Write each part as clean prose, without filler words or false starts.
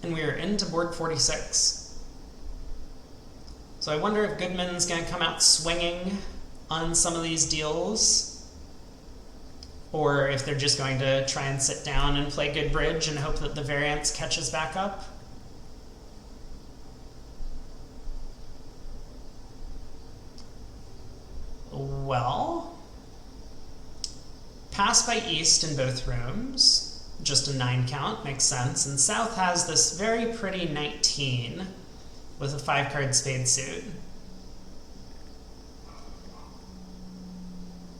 And we are into board 46. So I wonder if Goodman's going to come out swinging on some of these deals, or if they're just going to try and sit down and play good bridge and hope that the variance catches back up. Well, pass by East in both rooms, just a 9 count, makes sense. And South has this very pretty 19 with a 5-card spade suit.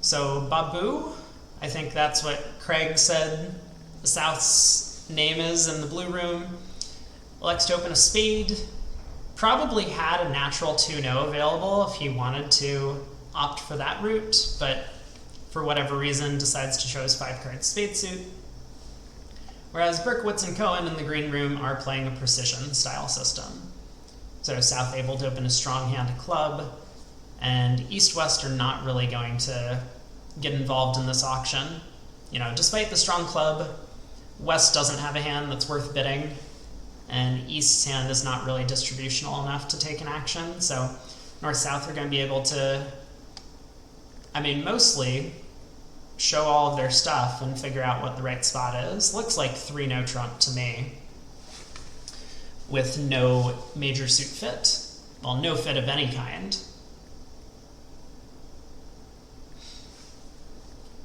So Babu, I think that's what Craig said the South's name is in the blue room, elects to open a spade. Probably had a natural 2-0 available if he wanted to opt for that route, but for whatever reason decides to show his 5-card spade suit. Whereas Berkowitz and Cohen in the green room are playing a precision style system. So South able to open a strong hand club, and East-West are not really going to get involved in this auction. You know, despite the strong club, West doesn't have a hand that's worth bidding, and East's hand is not really distributional enough to take an action, so North-South are going to be able to, I mean, mostly show all of their stuff and figure out what the right spot is. Looks like 3-no trump to me, with no major suit fit. Well, no fit of any kind.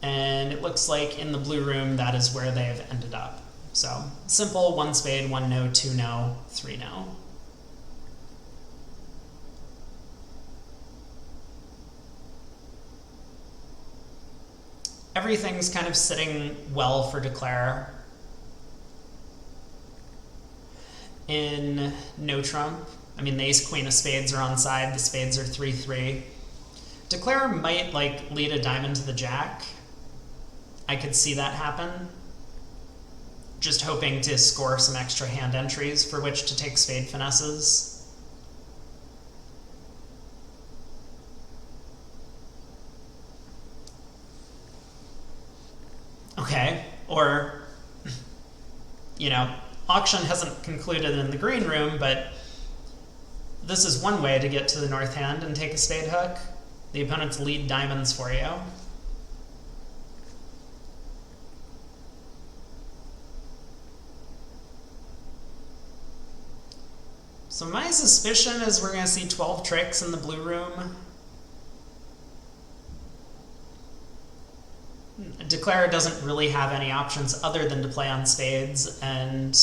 And it looks like in the blue room, that is where they have ended up. So simple, 1 spade, 1 no, 2 no, 3 no. Everything's kind of sitting well for Declare. In no trump, I mean, the ace queen of spades are on side, the spades are 3-3. Declare might like lead a diamond to the jack. I could see that happen. Just hoping to score some extra hand entries for which to take spade finesses. Okay, or, you know, auction hasn't concluded in the green room, but this is one way to get to the north hand and take a spade hook. The opponent's lead diamonds for you. So my suspicion is we're going to see 12 tricks in the blue room. Declare doesn't really have any options other than to play on spades, and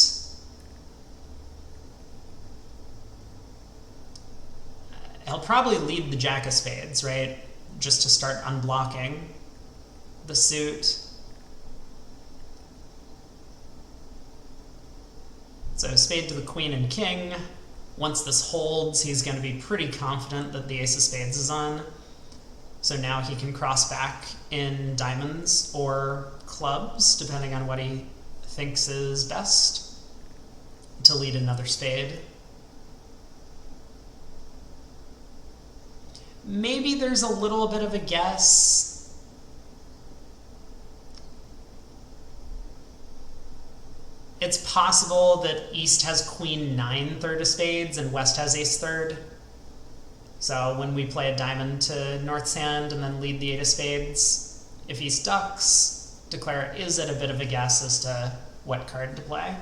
he'll probably lead the jack of spades, right? Just to start unblocking the suit. So spade to the queen and king. Once this holds, he's going to be pretty confident that the ace of spades is on. So now he can cross back in diamonds or clubs, depending on what he thinks is best, to lead another spade. Maybe there's a little bit of a guess. It's possible that East has queen 9 third of spades and West has ace third. So when we play a diamond to North's hand and then lead the 8 of spades, if East ducks, Declare is at a bit of a guess as to what card to play.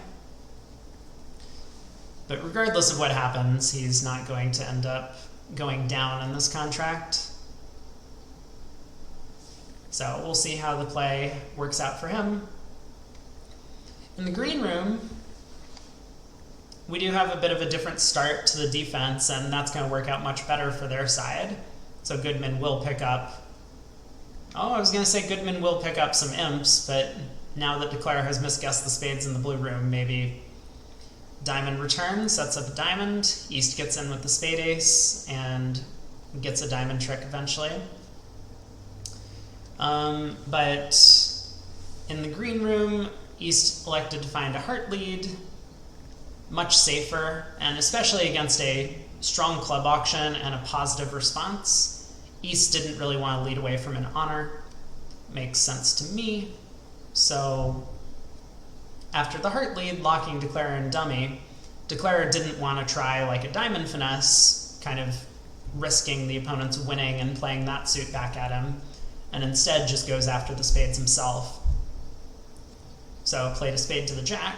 But regardless of what happens, he's not going to end up going down in this contract. So we'll see how the play works out for him. In the green room, we do have a bit of a different start to the defense, and that's going to work out much better for their side. So Goodman will pick up... Oh, I was going to say Goodman will pick up some imps, but now that Declare has misguessed the spades in the blue room, maybe diamond return, sets up a diamond, East gets in with the spade ace, and gets a diamond trick eventually. But in the green room, East elected to find a heart lead, much safer, and especially against a strong club auction and a positive response. East didn't really want to lead away from an honor. Makes sense to me. So after the heart lead, locking Declare and dummy, Declare didn't want to try like a diamond finesse, kind of risking the opponent's winning and playing that suit back at him, and instead just goes after the spades himself. So played a spade to the jack,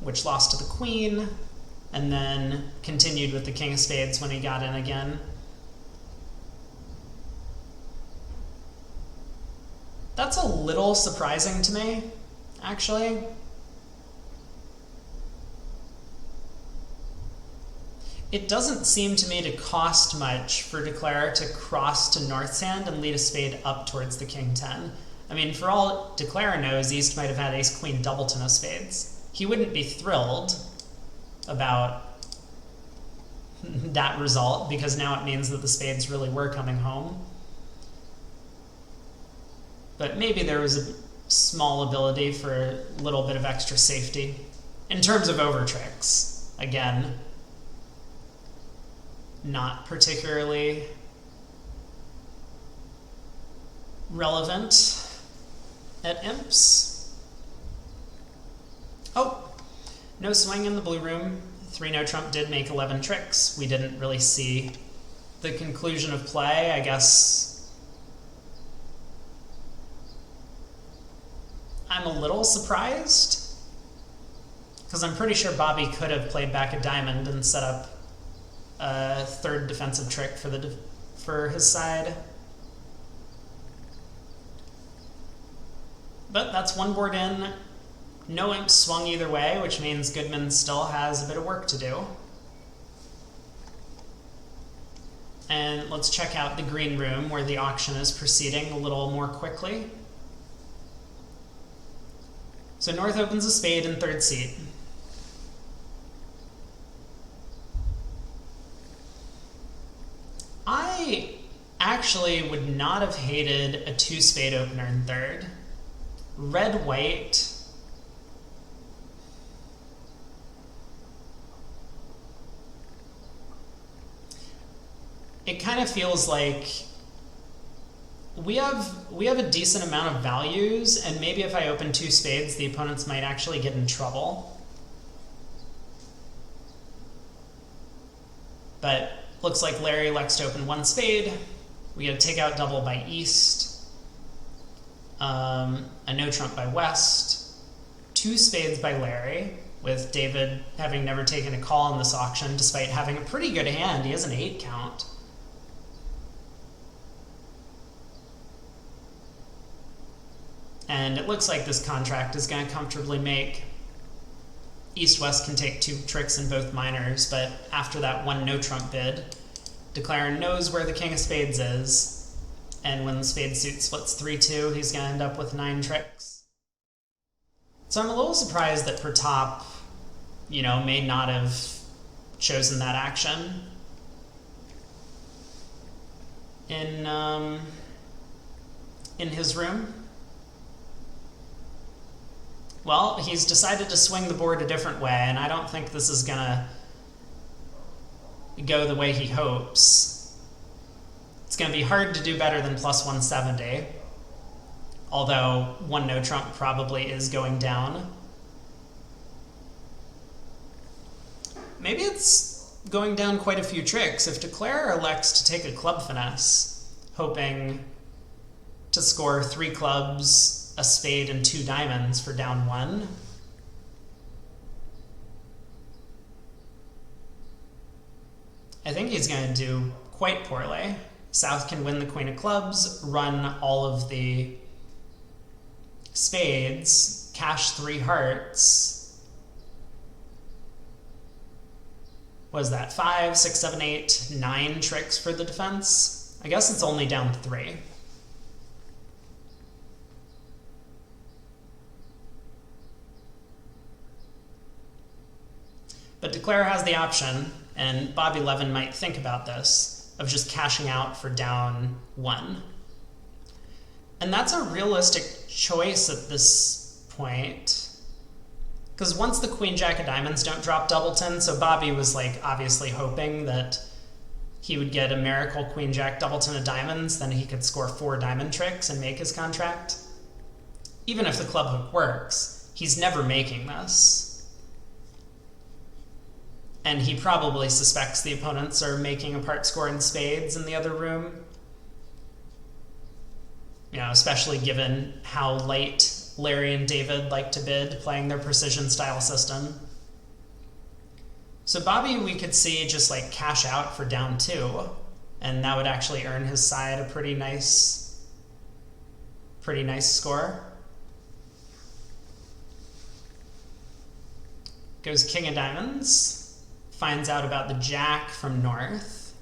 which lost to the queen, and then continued with the king of spades when he got in again. That's a little surprising to me, actually. It doesn't seem to me to cost much for Declare to cross to North's hand and lead a spade up towards the king 10. I mean, for all Declare knows, East might have had ace-queen doubleton of spades. He wouldn't be thrilled about that result, because now it means that the spades really were coming home. But maybe there was a small ability for a little bit of extra safety. In terms of over tricks, again, not particularly relevant at imps. Oh, no swing in the blue room. 3-no trump did make 11 tricks. We didn't really see the conclusion of play. I guess I'm a little surprised, because I'm pretty sure Bobby could have played back a diamond and set up a third defensive trick for his side. But that's one board in. No imps swung either way, which means Goodman still has a bit of work to do. And let's check out the green room, where the auction is proceeding a little more quickly. So North opens a spade in third seat. I actually would not have hated a 2-spade opener in third. Red-white. It kind of feels like we have a decent amount of values, and maybe if I open 2 spades, the opponents might actually get in trouble. But looks like Larry elects to open 1 spade. We get a takeout double by East, a no trump by West, 2 spades by Larry, with David having never taken a call in this auction despite having a pretty good hand. He has an 8 count. And it looks like this contract is going to comfortably make. East-West can take 2 tricks in both minors, but after that 1 no-trump bid, Declare knows where the king of spades is, and when the spade suit splits 3-2, he's going to end up with 9 tricks. So I'm a little surprised that Pratap, may not have chosen that action in his room. Well, he's decided to swing the board a different way, and I don't think this is going to go the way he hopes. It's going to be hard to do better than plus 170, although 1 no trump probably is going down. Maybe it's going down quite a few tricks if Declare elects to take a club finesse, hoping to score 3 clubs, a spade, and 2 diamonds for down 1. I think he's going to do quite poorly. South can win the queen of clubs, run all of the spades, cash 3 hearts. What is that? 5, 6, 7, 8, 9 tricks for the defense? I guess it's only down 3. But Declare has the option, and Bobby Levin might think about this, of just cashing out for down 1. And that's a realistic choice at this point, because once the queen jack of diamonds don't drop doubleton, so Bobby was obviously hoping that he would get a miracle queen jack doubleton of diamonds, then he could score 4 diamond tricks and make his contract. Even if the club hook works, he's never making this. And he probably suspects the opponents are making a part score in spades in the other room. You know, especially given how late Larry and David like to bid, playing their precision style system. So Bobby, we could see just like cash out for down 2, and that would actually earn his side a pretty nice score. Goes king of diamonds, finds out about the jack from north.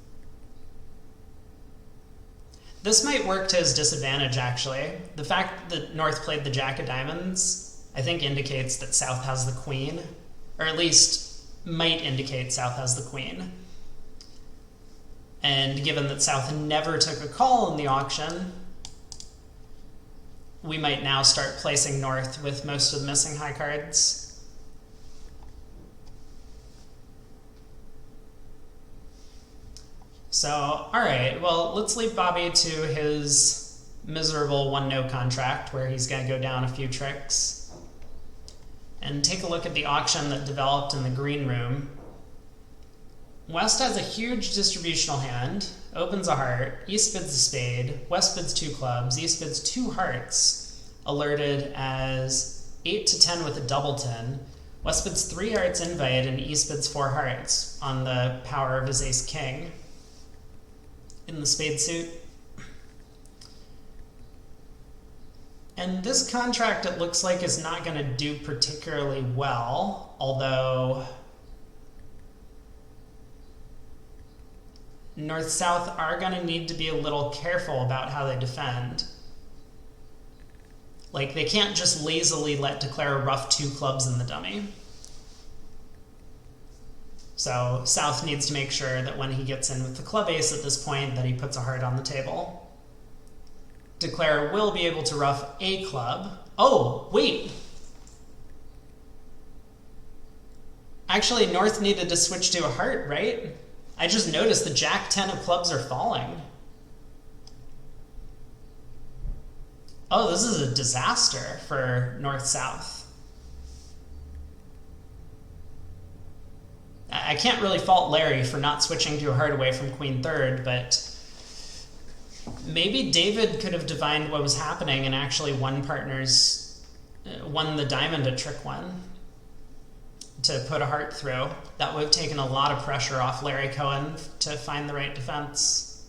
This might work to his disadvantage, actually. The fact that north played the jack of diamonds, I think, indicates that south has the queen, or at least might indicate south has the queen. And given that south never took a call in the auction, we might now start placing north with most of the missing high cards. So, all right, well, let's leave Bobby to his miserable 1-no contract where he's going to go down a few tricks and take a look at the auction that developed in the green room. West has a huge distributional hand, opens a heart, East bids a spade, West bids 2 clubs, East bids 2 hearts, alerted as 8 to 10 with a double 10. West bids 3 hearts invite, and East bids 4 hearts on the power of his ace-king in the spade suit. And this contract, it looks like, is not going to do particularly well, although North-South are going to need to be a little careful about how they defend. Like, they can't just lazily let declare a rough 2 clubs in the dummy. So South needs to make sure that when he gets in with the club ace at this point that he puts a heart on the table. Declare will be able to rough a club. Oh, wait. Actually, North needed to switch to a heart, right? I just noticed the jack 10 of clubs are falling. Oh, this is a disaster for North-South. I can't really fault Larry for not switching to a heart away from queen third, but maybe David could have divined what was happening and actually won the diamond at trick 1 to put a heart through. That would have taken a lot of pressure off Larry Cohen to find the right defense.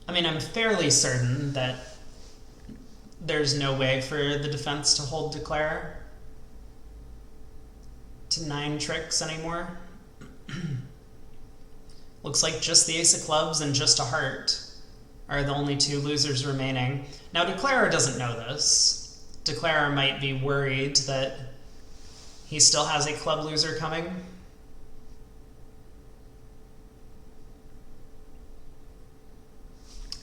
I mean, I'm fairly certain that there's no way for the defense to hold declare to 9 tricks anymore. Looks like just the ace of clubs and just a heart are the only 2 losers remaining. Now, declarer doesn't know this. Declarer might be worried that he still has a club loser coming.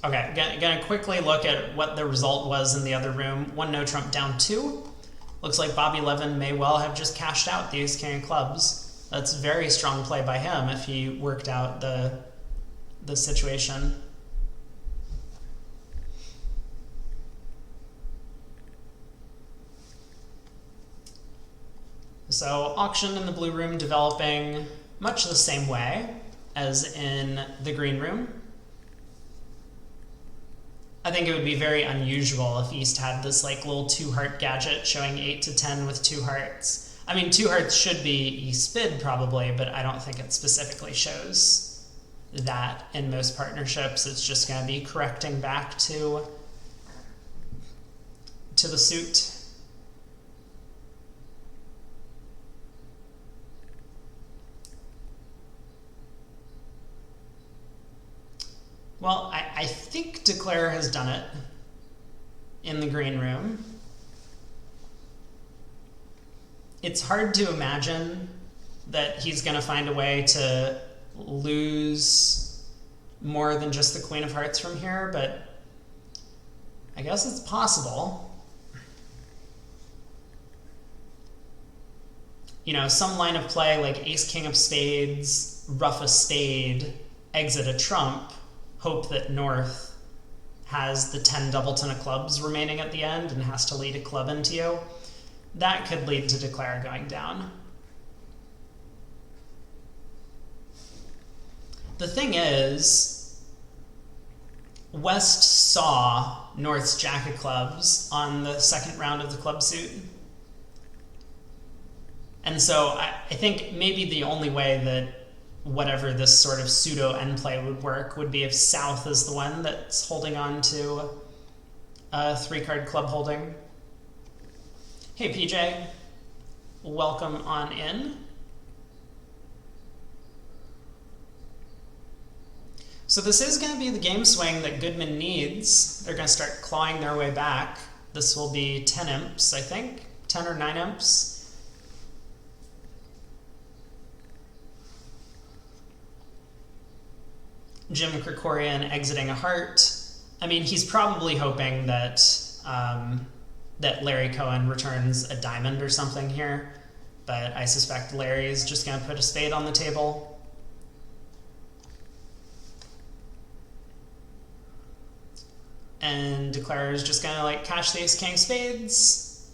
Okay, gonna quickly look at what the result was in the other room. 1-no trump down 2. Looks like Bobby Levin may well have just cashed out the ace-king of clubs. That's very strong play by him if he worked out the situation. So auction in the blue room developing much the same way as in the green room. I think it would be very unusual if East had this like little 2-heart gadget showing 8 to 10 with 2 hearts. I mean, 2 hearts should be East bid probably, but I don't think it specifically shows that in most partnerships. It's just going to be correcting back to the suit. Well, I think declare has done it in the green room. It's hard to imagine that he's going to find a way to lose more than just the queen of hearts from here, but I guess it's possible. You know, some line of play like ace-king of spades, ruff a spade, exit a trump, hope that North has the 10 doubleton of clubs remaining at the end and has to lead a club into you, that could lead to declare going down. The thing is, West saw North's jack of clubs on the second round of the club suit. And so I think maybe the only way that whatever this sort of pseudo end play would work would be if South is the one that's holding on to a 3-card club holding. Hey PJ, welcome on in. So this is going to be the game swing that Goodman needs. They're going to start clawing their way back. This will be 10 imps, I think. 10 or 9 imps. Jim Krekorian exiting a heart. I mean, he's probably hoping that that Larry Cohen returns a diamond or something here, but I suspect Larry is just going to put a spade on the table. And Declarer is just going to like cash the ace-king spades,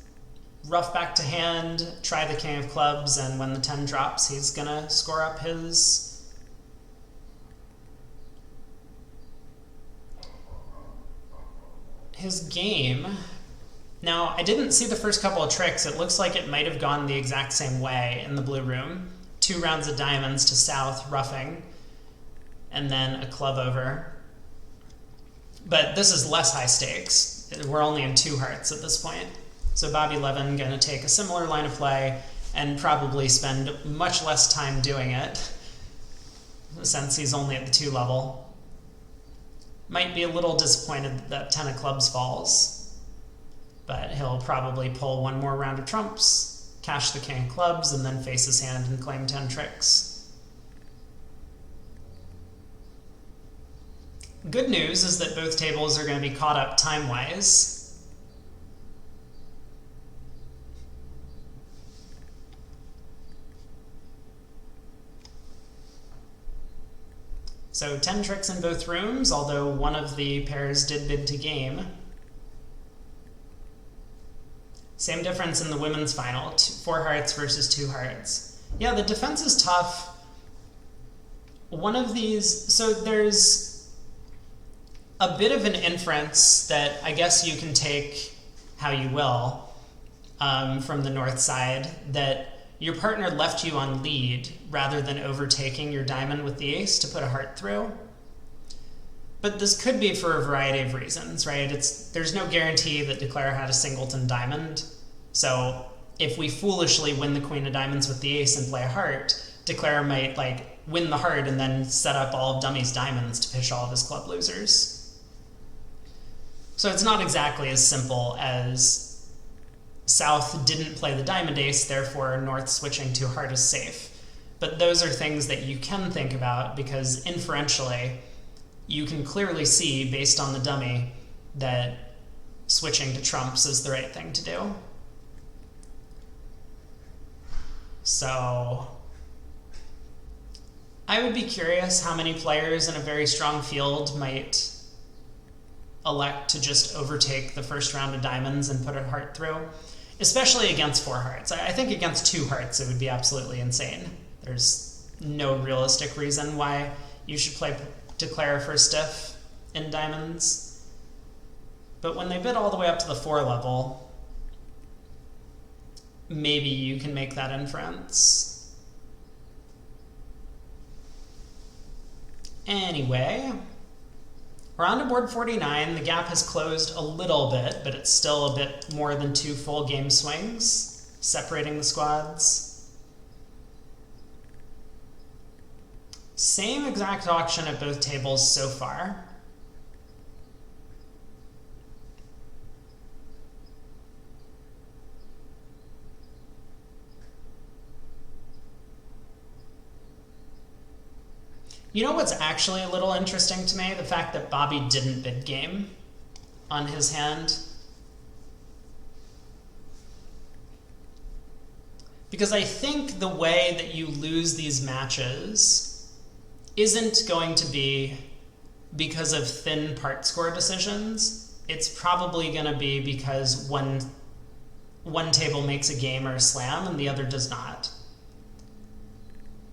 rough back to hand, try the king of clubs, and when the 10 drops, he's going to score up his game. Now, I didn't see the first couple of tricks. It looks like it might have gone the exact same way in the blue room. 2 rounds of diamonds to South, roughing, and then a club over. But this is less high stakes. We're only in 2 hearts at this point. So Bobby Levin going to take a similar line of play and probably spend much less time doing it, since he's only at the 2 level. Might be a little disappointed that 10 of clubs falls, but he'll probably pull 1 more round of trumps, cash the king of clubs, and then face his hand and claim 10 tricks. Good news is that both tables are going to be caught up time-wise. So 10 tricks in both rooms, although one of the pairs did bid to game. Same difference in the women's final, 4 hearts versus 2 hearts. Yeah, the defense is tough. One of these, so there's a bit of an inference that I guess you can take how you will from the north side, that your partner left you on lead rather than overtaking your diamond with the ace to put a heart through. But this could be for a variety of reasons, right? There's no guarantee that Declare had a singleton diamond. So if we foolishly win the queen of diamonds with the ace and play a heart, Declare might like win the heart and then set up all of Dummy's diamonds to pitch all of his club losers. So it's not exactly as simple as South didn't play the diamond ace, therefore North switching to heart is safe. But those are things that you can think about because inferentially, you can clearly see, based on the dummy, that switching to trumps is the right thing to do. So I would be curious how many players in a very strong field might elect to just overtake the first round of diamonds and put a heart through, especially against 4 hearts. I think against 2 hearts it would be absolutely insane. There's no realistic reason why you should play Declare for stiff in diamonds. But when they bid all the way up to the 4 level, maybe you can make that inference. Anyway, we're on to board 49. The gap has closed a little bit, but it's still a bit more than 2 full game swings, separating the squads. Same exact auction at both tables so far. You know what's actually a little interesting to me? The fact that Bobby didn't bid game on his hand. Because I think the way that you lose these matches isn't going to be because of thin part score decisions, it's probably going to be because one table makes a game or a slam and the other does not.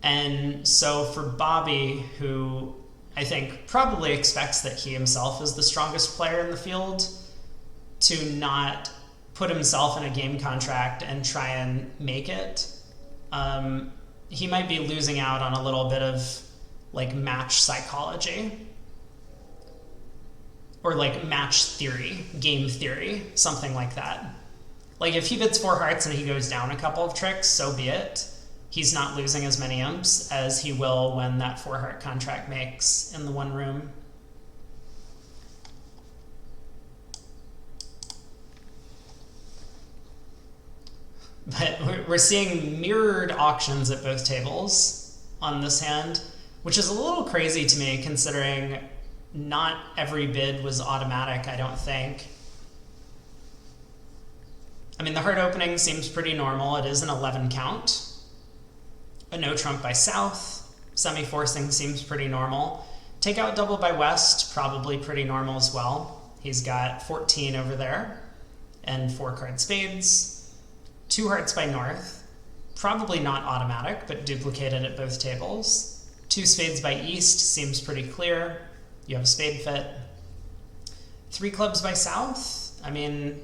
And so for Bobby, who I think probably expects that he himself is the strongest player in the field, to not put himself in a game contract and try and make it, he might be losing out on a little bit of like match psychology or like match theory, game theory, something like that. Like if he bids 4 hearts and he goes down a couple of tricks, so be it. He's not losing as many imps as he will when that 4 heart contract makes in the one room. But we're seeing mirrored auctions at both tables on this hand, which is a little crazy to me considering not every bid was automatic, I don't think. I mean, the heart opening seems pretty normal. It is an 11 count. A no trump by South. Semi-forcing seems pretty normal. Takeout double by West, probably pretty normal as well. He's got 14 over there and 4 card spades. 2 hearts by North, probably not automatic, but duplicated at both tables. 2 spades by East seems pretty clear. You have a spade fit. 3 clubs by South, I mean,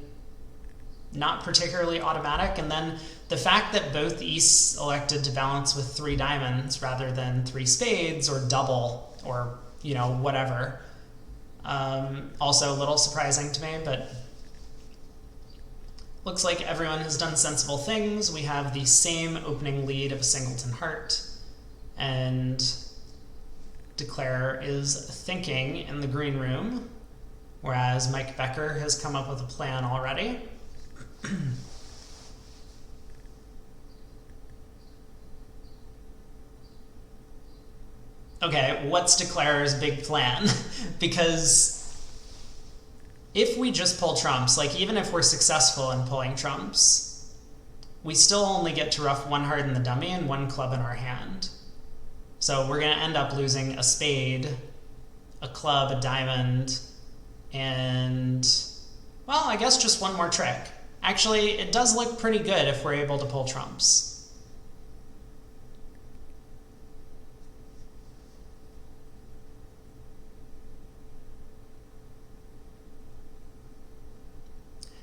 not particularly automatic. And then the fact that both Easts elected to balance with 3 diamonds rather than 3 spades or double or, you know, whatever, also a little surprising to me, but looks like everyone has done sensible things. We have the same opening lead of a singleton heart, and Declare is thinking in the green room, whereas Mike Becker has come up with a plan already. Okay, what's Declare's big plan? Because if we just pull trumps, like even if we're successful in pulling trumps, we still only get to ruff 1 heart in the dummy and 1 club in our hand. So we're going to end up losing a spade, a club, a diamond, and, well, I guess just 1 more trick. Actually, it does look pretty good if we're able to pull trumps.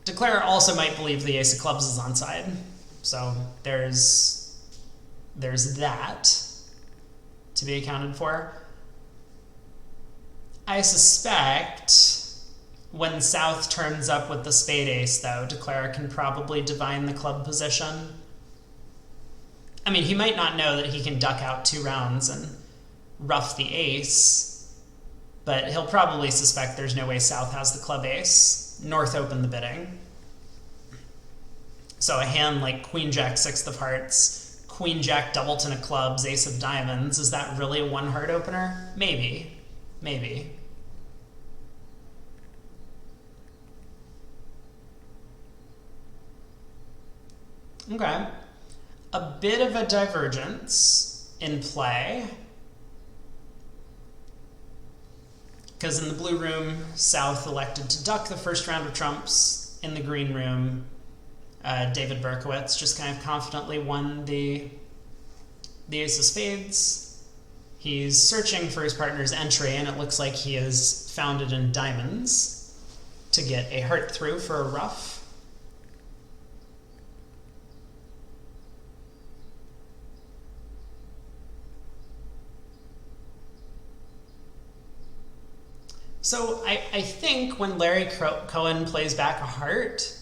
Declare also might believe the ace of clubs is onside, so there's that to be accounted for. I suspect when South turns up with the spade ace, though, Declare can probably divine the club position. I mean, he might not know that he can duck out 2 rounds and ruff the ace, but he'll probably suspect there's no way South has the club ace. North opened the bidding. So a hand like Queen Jack 6 of hearts, Queen Jack doubleton of clubs, ace of diamonds, is that really a 1 heart opener? Maybe. Maybe. Okay. A bit of a divergence in play. Because in the blue room, South elected to duck the first round of trumps. In the green room, David Berkowitz just kind of confidently won the ace of spades. He's searching for his partner's entry, and it looks like he has found it in diamonds to get a heart through for a ruff. So I think when Larry Cohen plays back a heart,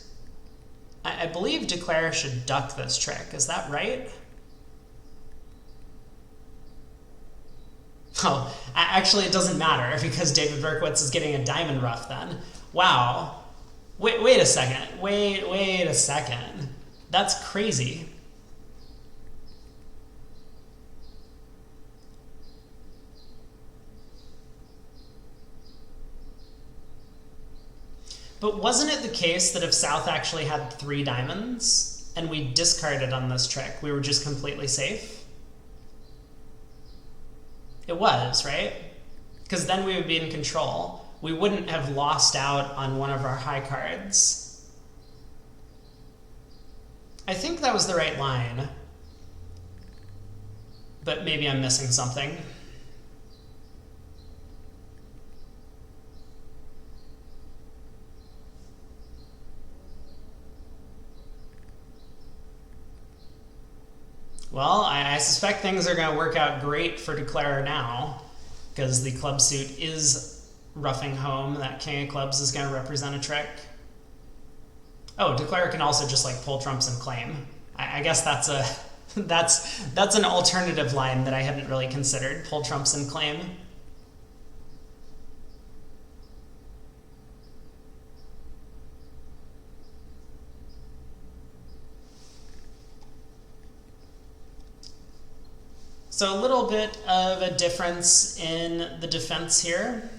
I believe Declare should duck this trick. Is that right? Oh, actually it doesn't matter because David Berkowitz is getting a diamond ruff then. Wow. Wait a second. Wait a second. That's crazy. But wasn't it the case that if South actually had 3 diamonds and we discarded on this trick, we were just completely safe? It was, right? because then we would be in control. We wouldn't have lost out on one of our high cards. I think that was the right line, but maybe I'm missing something. Well, I suspect things are going to work out great for Declare now, because the club suit is roughing home. That king of clubs is going to represent a trick. Oh, Declare can also just like pull trumps and claim. I guess that's a that's an alternative line that I hadn't really considered. Pull trumps and claim. So a little bit of a difference in the defense here.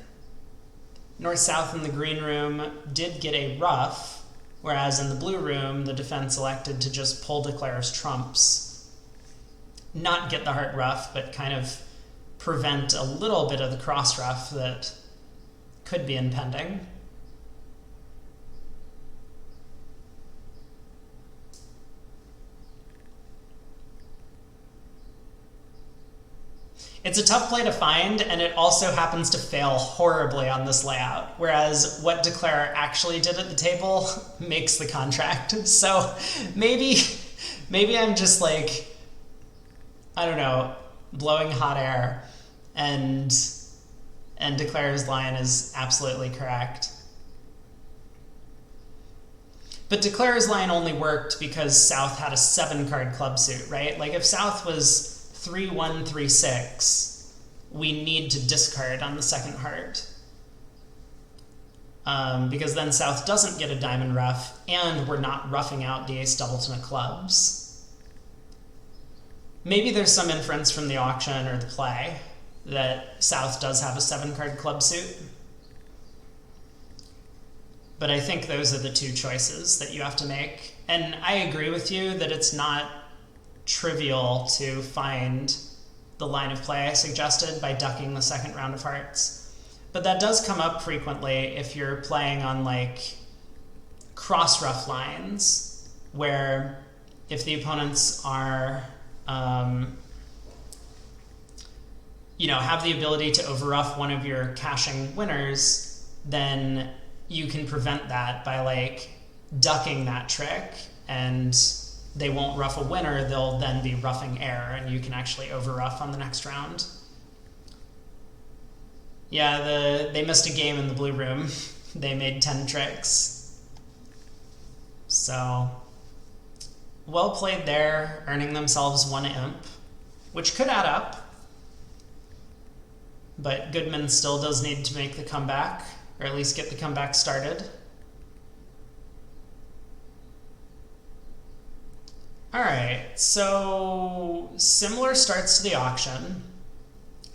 North-South in the green room did get a ruff, whereas in the blue room, the defense elected to just pull Declare's trumps. Not get the heart ruff, but kind of prevent a little bit of the cross ruff that could be impending. It's a tough play to find, and it also happens to fail horribly on this layout, whereas what Declare actually did at the table makes the contract. So maybe I'm just like, I don't know, blowing hot air, and Declare's line is absolutely correct. But Declare's line only worked because South had a 7-card club suit, right? Like if South was 3-1, 3-6, we need to discard on the second heart. Because then South doesn't get a diamond ruff, and we're not roughing out the ace doubleton of clubs. Maybe there's some inference from the auction or the play that South does have a 7-card club suit. But I think those are the two choices that you have to make. And I agree with you that it's not trivial to find the line of play I suggested by ducking the second round of hearts. But that does come up frequently if you're playing on like cross ruff lines, where if the opponents are, have the ability to overruff one of your caching winners, then you can prevent that by like ducking that trick, and they won't ruff a winner, they'll then be roughing air, and you can actually overruff on the next round. Yeah, they missed a game in the blue room. They made 10 tricks. So, well played there, earning themselves 1 imp, which could add up. But Goodman still does need to make the comeback, or at least get the comeback started. All right, so similar starts to the auction.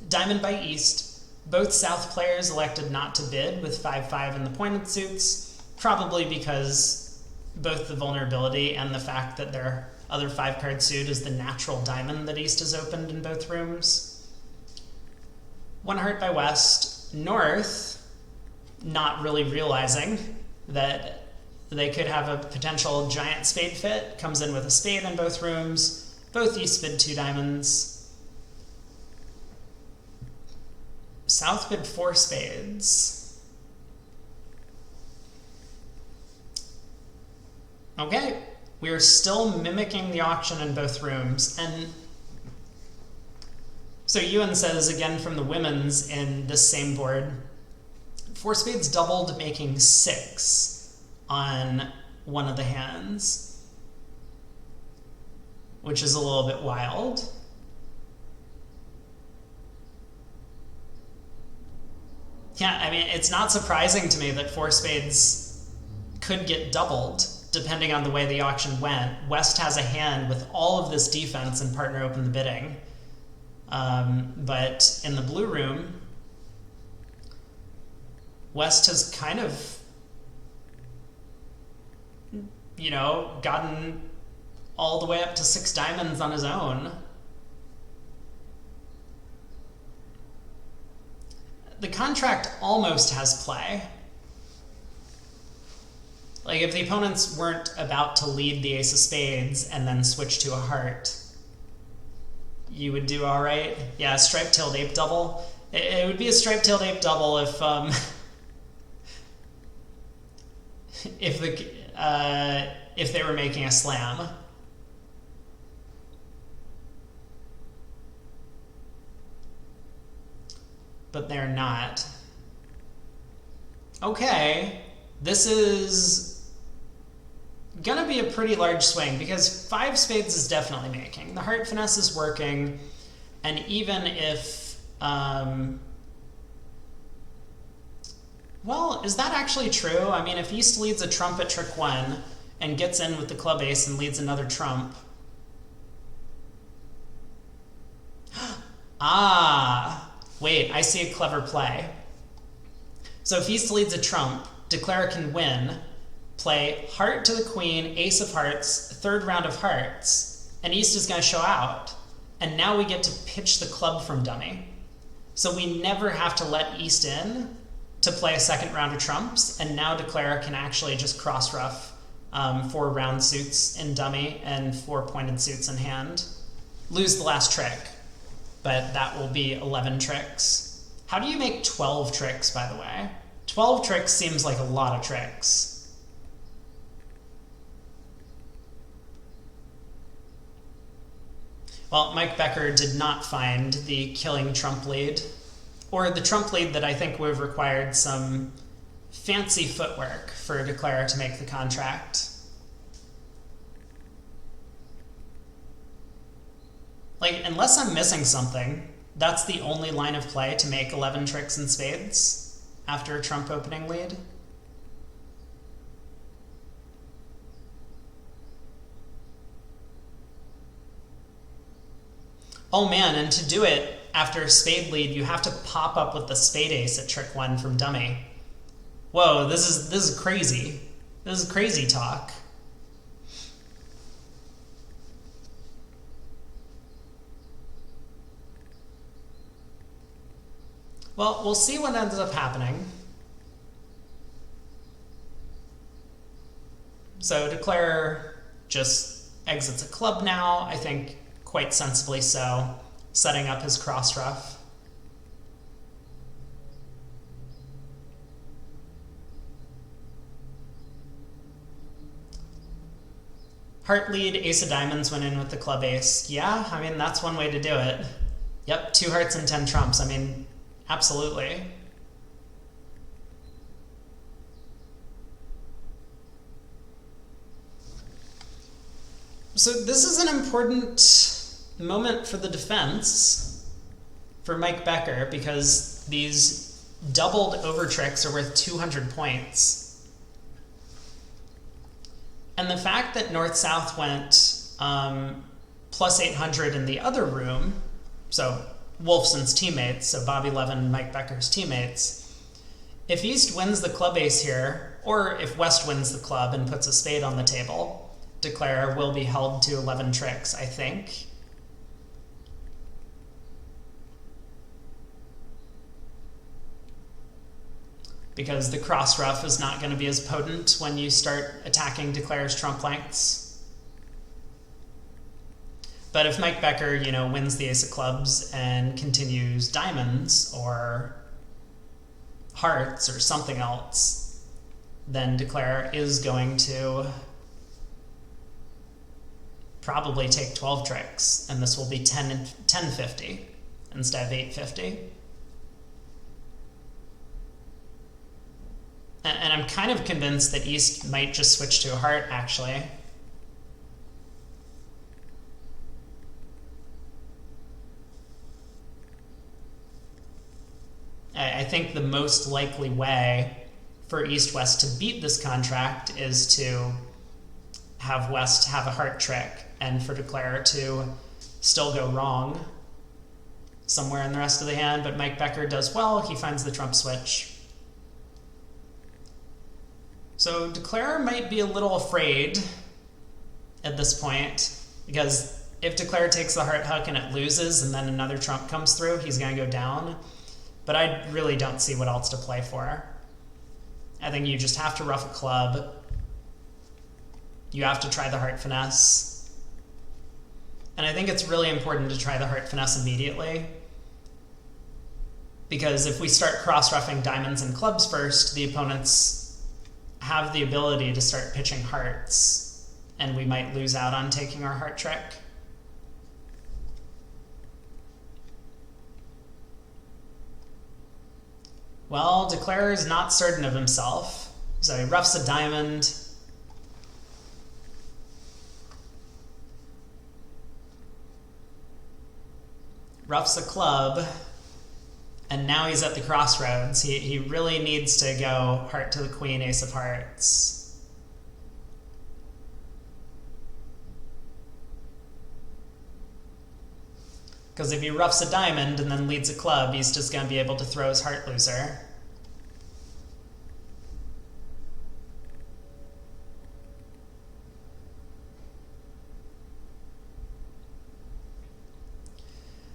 Diamond by East. Both South players elected not to bid with 5-5 in the pointed suits, probably because both the vulnerability and the fact that their other 5-card suit is the natural diamond that East has opened in both rooms. 1 heart by West. North, not really realizing that they could have a potential giant spade fit, comes in with a spade in both rooms. Both East bid 2 diamonds. South bid 4 spades. Okay, we are still mimicking the auction in both rooms. And so Ewan says, again from the women's in this same board, 4 spades doubled, making 6 on one of the hands, which is a little bit wild. Yeah, I mean, it's not surprising to me that 4 spades could get doubled depending on the way the auction went. West has a hand with all of this defense and partner open the bidding. But in the blue room, West has kind of, gotten all the way up to 6 diamonds on his own. the contract almost has play. Like, if the opponents weren't about to lead the ace of spades and then switch to a heart, you would do all right. Yeah, stripe-tailed ape double. It would be a stripe-tailed ape double if if they were making a slam. But they're not. Okay, this is gonna be a pretty large swing because 5 spades is definitely making. The heart finesse is working, and even if, well, is that actually true? I mean, if East leads a trump at trick 1 and gets in with the club ace and leads another trump. Wait, I see a clever play. So if East leads a trump, declare can win, play heart to the queen, ace of hearts, third round of hearts, and East is going to show out. And now we get to pitch the club from dummy. So we never have to let East in to play a second round of trumps, and now declare can actually just cross-ruff 4 round suits in dummy and 4 pointed suits in hand. Lose the last trick, but that will be 11 tricks. How do you make 12 tricks, by the way? 12 tricks seems like a lot of tricks. Well, Mike Becker did not find the killing trump lead, or the trump lead that I think would have required some fancy footwork for a declarer to make the contract. Like, unless I'm missing something, that's the only line of play to make 11 tricks in spades after a trump opening lead. Oh man, and to do it after a spade lead, you have to pop up with the spade ace at trick 1 from dummy. Whoa, this is crazy. This is crazy talk. Well, we'll see what ends up happening. So declare just exits a club now, I think quite sensibly so, setting up his cross-ruff. Heart lead, ace of diamonds went in with the club ace. Yeah, I mean, that's one way to do it. Yep, 2 hearts and 10 trumps. I mean, absolutely. So this is an important moment for the defense for Mike Becker because these doubled over tricks are worth 200 points. And the fact that North-South went plus 800 in the other room, so Wolfson's teammates, so Bobby Levin and Mike Becker's teammates, if East wins the club ace here, or if West wins the club and puts a spade on the table, declare will be held to 11 tricks, I think. Because the cross-ruff is not going to be as potent when you start attacking declare's trump lengths. But if Mike Becker, wins the ace of clubs and continues diamonds or hearts or something else, then declare is going to probably take 12 tricks, and this will be 1050 instead of 850. And I'm kind of convinced that East might just switch to a heart, actually. I think the most likely way for East-West to beat this contract is to have West have a heart trick, and for declare to still go wrong somewhere in the rest of the hand, but Mike Becker does well, he finds the trump switch. So declare might be a little afraid at this point, because if declare takes the heart hook and it loses and then another trump comes through, he's going to go down. but I really don't see what else to play for. I think you just have to ruff a club. You have to try the heart finesse. And I think it's really important to try the heart finesse immediately, because if we start cross-ruffing diamonds and clubs first, the opponents have the ability to start pitching hearts, and we might lose out on taking our heart trick. Well, Declarer is not certain of himself, so he roughs a diamond. Roughs a club, and now he's at the crossroads. He really needs to go heart to the queen, ace of hearts. Because if he roughs a diamond and then leads a club, he's just going to be able to throw his heart loser.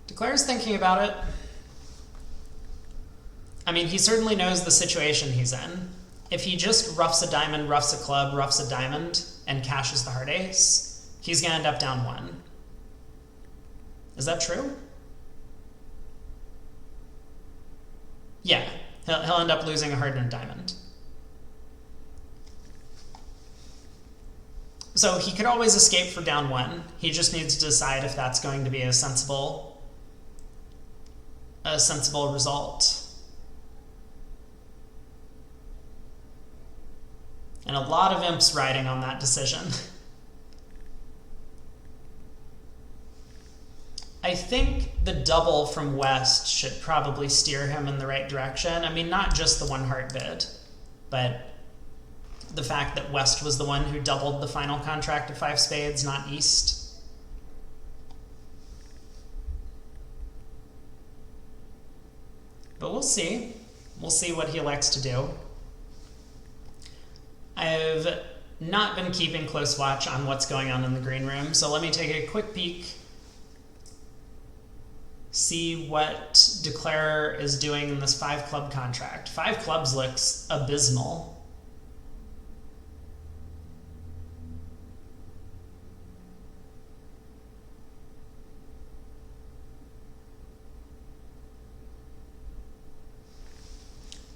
Declarer's thinking about it. I mean, he certainly knows the situation he's in. If he just roughs a diamond, roughs a club, roughs a diamond, and cashes the heart ace, he's going to end up down 1. Is that true? Yeah, he'll end up losing a heart and a diamond. So he could always escape for down 1. He just needs to decide if that's going to be a sensible result. And a lot of imps riding on that decision. I think the double from West should probably steer him in the right direction. I mean, not just the 1 heart bid, but the fact that West was the one who doubled the final contract of 5 spades, not East. But we'll see. We'll see what he elects to do. I've not been keeping close watch on what's going on in the green room, so let me take a quick peek, see what Declarer is doing in this 5 club contract. 5 clubs looks abysmal.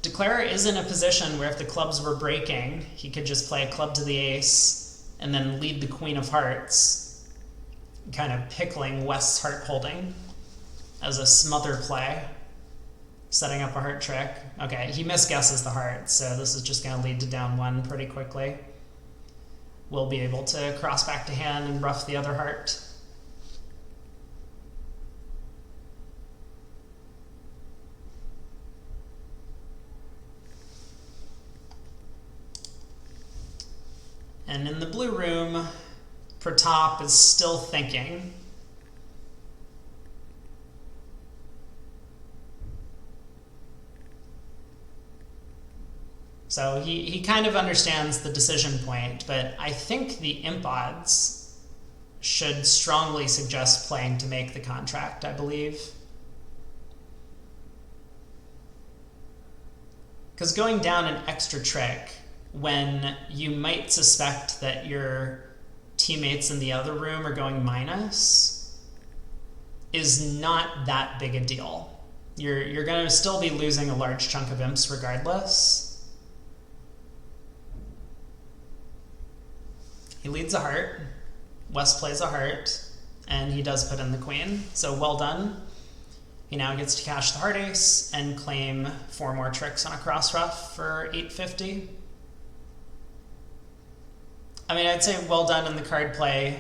Declarer is in a position where if the clubs were breaking, he could just play a club to the ace and then lead the queen of hearts, kind of pickling West's heart holding as a smother play, setting up a heart trick. Okay, he misguesses the heart, so this is just going to lead to down 1 pretty quickly. We'll be able to cross back to hand and rough the other heart. And in the blue room, Pratap is still thinking. So he kind of understands the decision point, but I think the imp odds should strongly suggest playing to make the contract, I believe. Because going down an extra trick when you might suspect that your teammates in the other room are going minus is not that big a deal. You're going to still be losing a large chunk of imps regardless. He leads a heart, West plays a heart, and he does put in the queen, so well done. He now gets to cash the heart ace and claim 4 more tricks on a cross ruff for 850. I mean, I'd say well done in the card play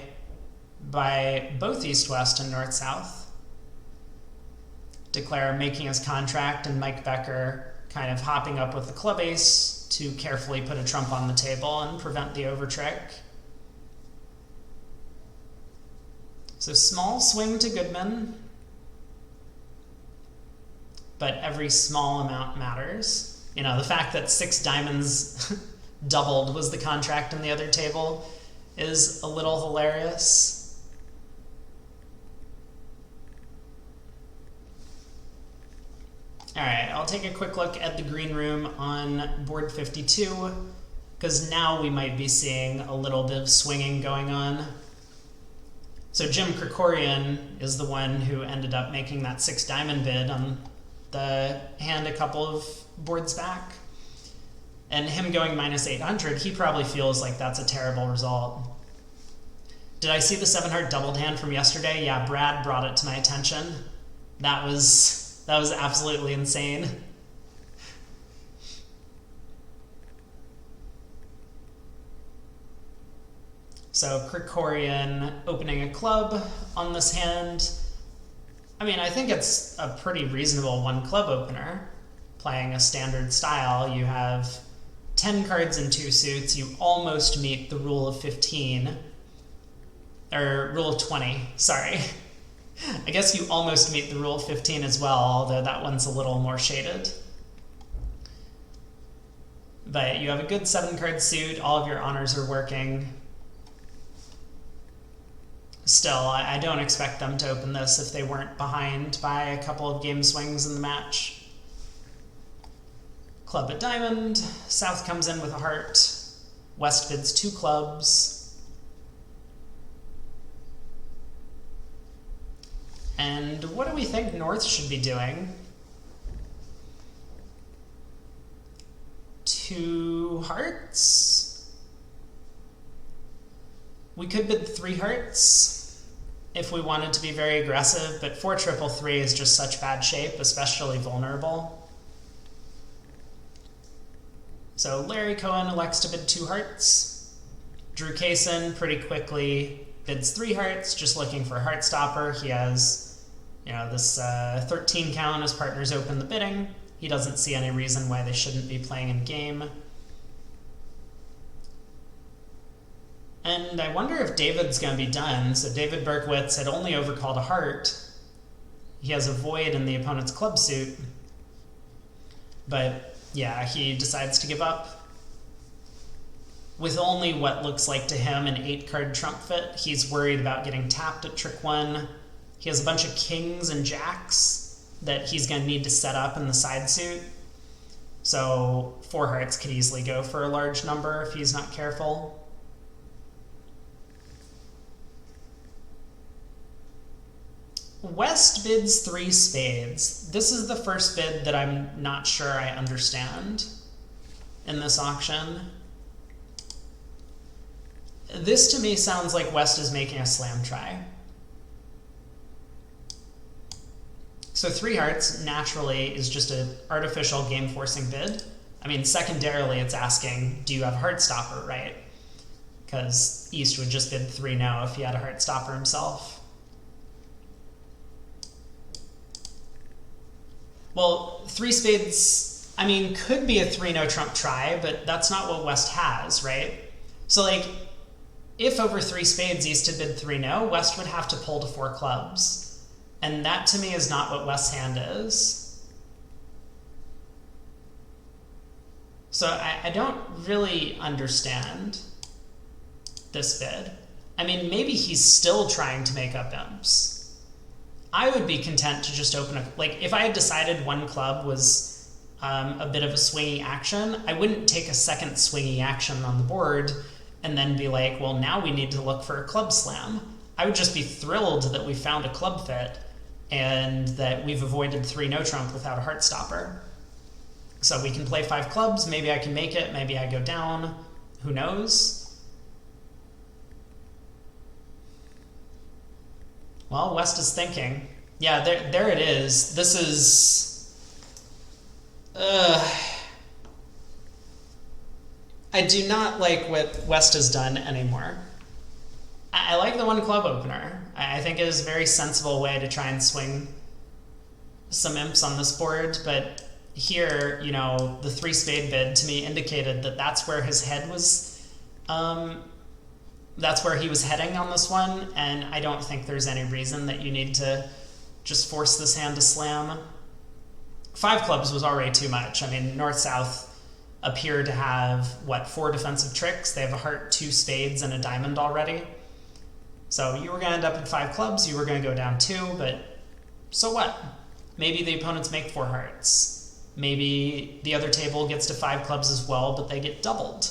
by both East-West and North-South. Declarer making his contract and Mike Becker kind of hopping up with the club ace to carefully put a trump on the table and prevent the over trick. So small swing to Goodman, but every small amount matters. You know, the fact that 6 diamonds doubled was the contract in the other table is a little hilarious. Alright, I'll take a quick look at the green room on board 52, because now we might be seeing a little bit of swinging going on. So Jim Krekorian is the one who ended up making that 6 diamond bid on the hand a couple of boards back. And him going minus 800, he probably feels like that's a terrible result. Did I see the 7 heart doubled hand from yesterday? Yeah, Brad brought it to my attention. That was absolutely insane. So Krekorian opening a club on this hand. I mean, I think it's a pretty reasonable 1 club opener. Playing a standard style, you have 10 cards and 2 suits. You almost meet the rule of 15. Or rule of 20, sorry. I guess you almost meet the rule of 15 as well, although that one's a little more shaded. But you have a good 7 card suit, all of your honors are working. Still, I don't expect them to open this if they weren't behind by a couple of game swings in the match. Club at diamond, South comes in with a heart, West bids 2 clubs. And what do we think North should be doing? 2 hearts? We could bid 3 hearts if we wanted to be very aggressive, but 4-3-3 is just such bad shape, especially vulnerable. So Larry Cohen elects to bid 2 hearts. Drew Casen pretty quickly bids 3 hearts, just looking for a heart stopper. He has, this 13 count. His partners open the bidding. He doesn't see any reason why they shouldn't be playing in game. And I wonder if David's going to be done. So David Berkowitz had only overcalled a heart. He has a void in the opponent's club suit. But yeah, he decides to give up. With only what looks like to him an 8-card trump fit, he's worried about getting tapped at trick 1. He has a bunch of kings and jacks that he's going to need to set up in the side suit. So 4 hearts could easily go for a large number if he's not careful. West bids 3 spades. This is the first bid that I'm not sure I understand in this auction. This to me sounds like West is making a slam try. So 3 hearts naturally is just an artificial game forcing bid. I mean, secondarily it's asking, do you have a heart stopper, right? Because East would just bid 3 no if he had a heart stopper himself. Well, 3 spades, I mean, could be a 3-no trump try, but that's not what West has, right? So, like, if over 3 spades East had bid 3-no, West would have to pull to 4 clubs. And that, to me, is not what West's hand is. So I don't really understand this bid. I mean, maybe he's still trying to make up imps. I would be content to just open if I had decided 1 club was a bit of a swingy action, I wouldn't take a second swingy action on the board and then be like, well, now we need to look for a club slam. I would just be thrilled that we found a club fit and that we've avoided 3-no trump without a heart stopper. So we can play 5 clubs, maybe I can make it, maybe I go down, who knows? Well, West is thinking. Yeah, there it is. This is... I do not like what West has done anymore. I like the 1 club opener. I think it is a very sensible way to try and swing some imps on this board, but here, the 3 spade bid to me indicated that that's where his head was... that's where he was heading on this one, and I don't think there's any reason that you need to just force this hand to slam. 5 clubs was already too much. I mean, North-South appear to have, 4 defensive tricks? They have a heart, 2 spades, and a diamond already. So you were going to end up in 5 clubs, you were going to go down 2, but so what? Maybe the opponents make 4 hearts. Maybe the other table gets to 5 clubs as well, but they get doubled.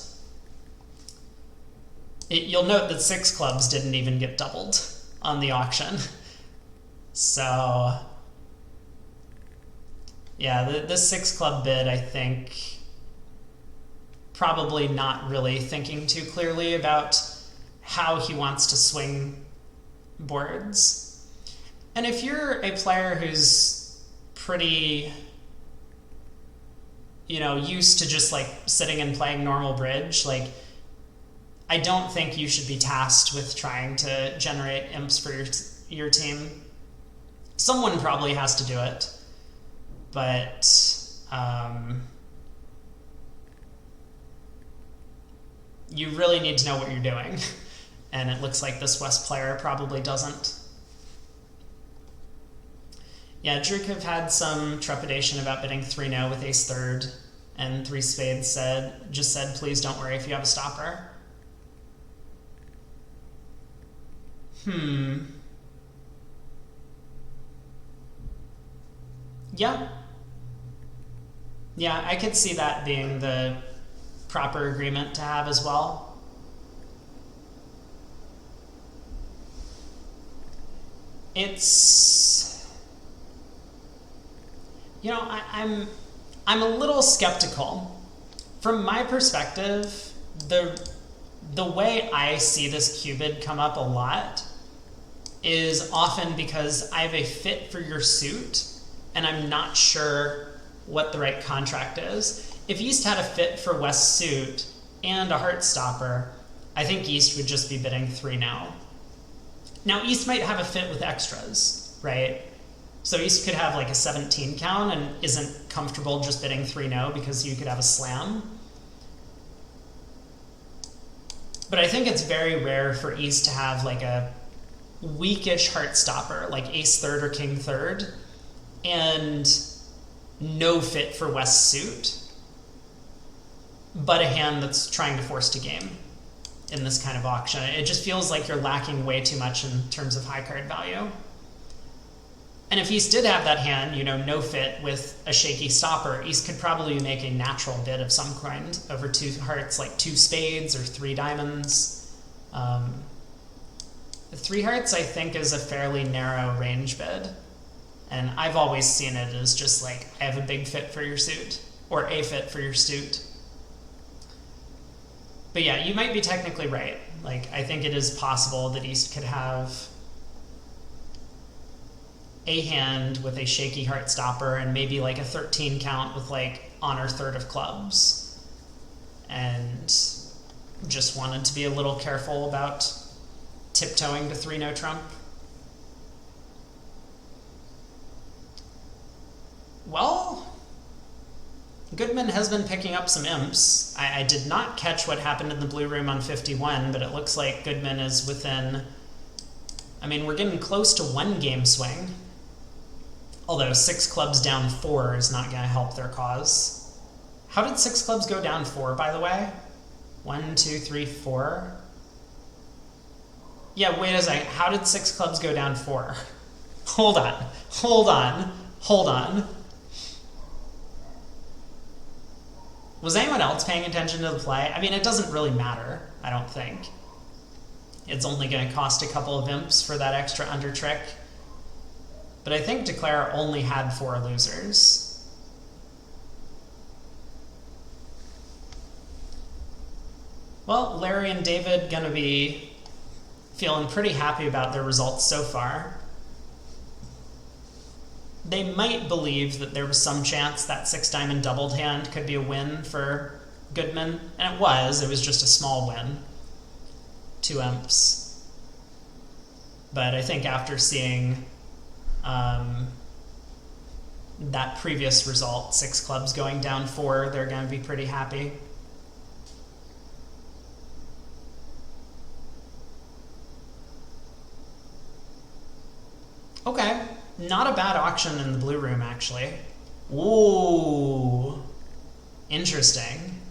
You'll note that 6 clubs didn't even get doubled on the auction. So, yeah, this 6 club bid, I think, probably not really thinking too clearly about how he wants to swing boards. And if you're a player who's pretty, used to just like sitting and playing normal bridge, like, I don't think you should be tasked with trying to generate imps for your team. Someone probably has to do it, but you really need to know what you're doing. And it looks like this West player probably doesn't. Yeah, Drukov had some trepidation about bidding 3-0 with ace third, and 3 spades just said, please don't worry if you have a stopper. Yeah. Yeah, I could see that being the proper agreement to have as well. It's, I'm a little skeptical. From my perspective, the way I see this cubid come up a lot is often because I have a fit for your suit and I'm not sure what the right contract is. If East had a fit for West suit and a heart stopper, I think East would just be bidding 3-0. Now East might have a fit with extras, right? So East could have like a 17 count and isn't comfortable just bidding 3-0 because you could have a slam. But I think it's very rare for East to have like a weakish heart stopper, like ace third or king third, and no fit for West suit, but a hand that's trying to force to game in this kind of auction. It just feels like you're lacking way too much in terms of high card value. And if East did have that hand, no fit with a shaky stopper, East could probably make a natural bid of some kind over 2 hearts, like 2 spades or 3 diamonds. 3 hearts, I think, is a fairly narrow range bid. And I've always seen it as just like, I have a big fit for your suit, or a fit for your suit. But yeah, you might be technically right. Like, I think it is possible that East could have a hand with a shaky heart stopper and maybe like a 13 count with like honor third of clubs, and just wanted to be a little careful about tiptoeing to 3-0 trump. Well, Goodman has been picking up some imps. I did not catch what happened in the blue room on 51, but it looks like Goodman is within, we're getting close to 1 game swing. Although 6 clubs down 4 is not going to help their cause. How did 6 clubs go down 4, by the way? 1, 2, 3, 4. Yeah, wait a second. How did 6 clubs go down 4? Hold on. Was anyone else paying attention to the play? It doesn't really matter, I don't think. It's only going to cost a couple of imps for that extra under trick. But I think Declare only had 4 losers. Well, Larry and David gonna be feeling pretty happy about their results so far. They might believe that there was some chance that 6 diamond doubled hand could be a win for Goodman, and it was just a small win. 2 imps. But I think after seeing that previous result, 6 clubs going down 4, they're going to be pretty happy. Okay, not a bad auction in the blue room, actually. Ooh, interesting.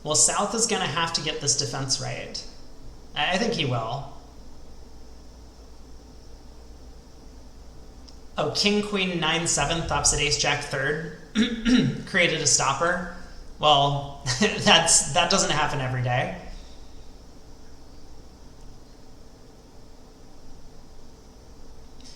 Well, South is going to have to get this defense right. I think he will. Oh, King, Queen, 9, 7th, opposite Ace, Jack, 3rd created a stopper. Well, that doesn't happen every day.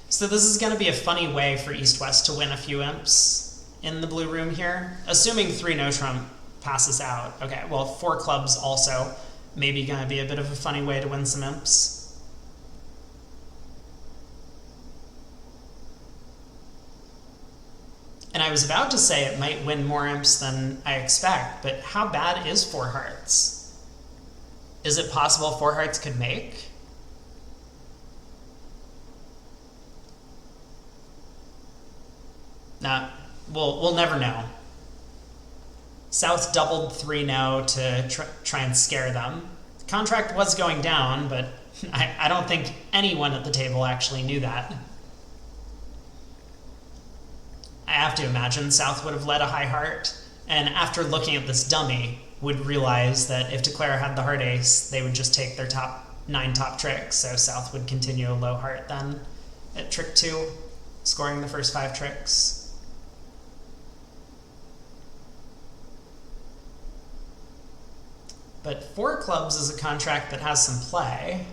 So this is going to be a funny way for East-West to win a few imps in the blue room here, assuming 3 no trump passes out. Okay, well, 4 clubs also maybe going to be a bit of a funny way to win some imps. And I was about to say it might win more imps than I expect, but how bad is 4 hearts? Is it possible 4 hearts could make? Nah, we'll never know. South doubled 3 no to try and scare them. Contract was going down, but I don't think anyone at the table actually knew that. I have to imagine South would have led a high heart, and after looking at this dummy, would realize that if Declare had the heart ace, they would just take their 9 top tricks, so South would continue a low heart then at trick 2, scoring the first 5 tricks. But 4 clubs is a contract that has some play.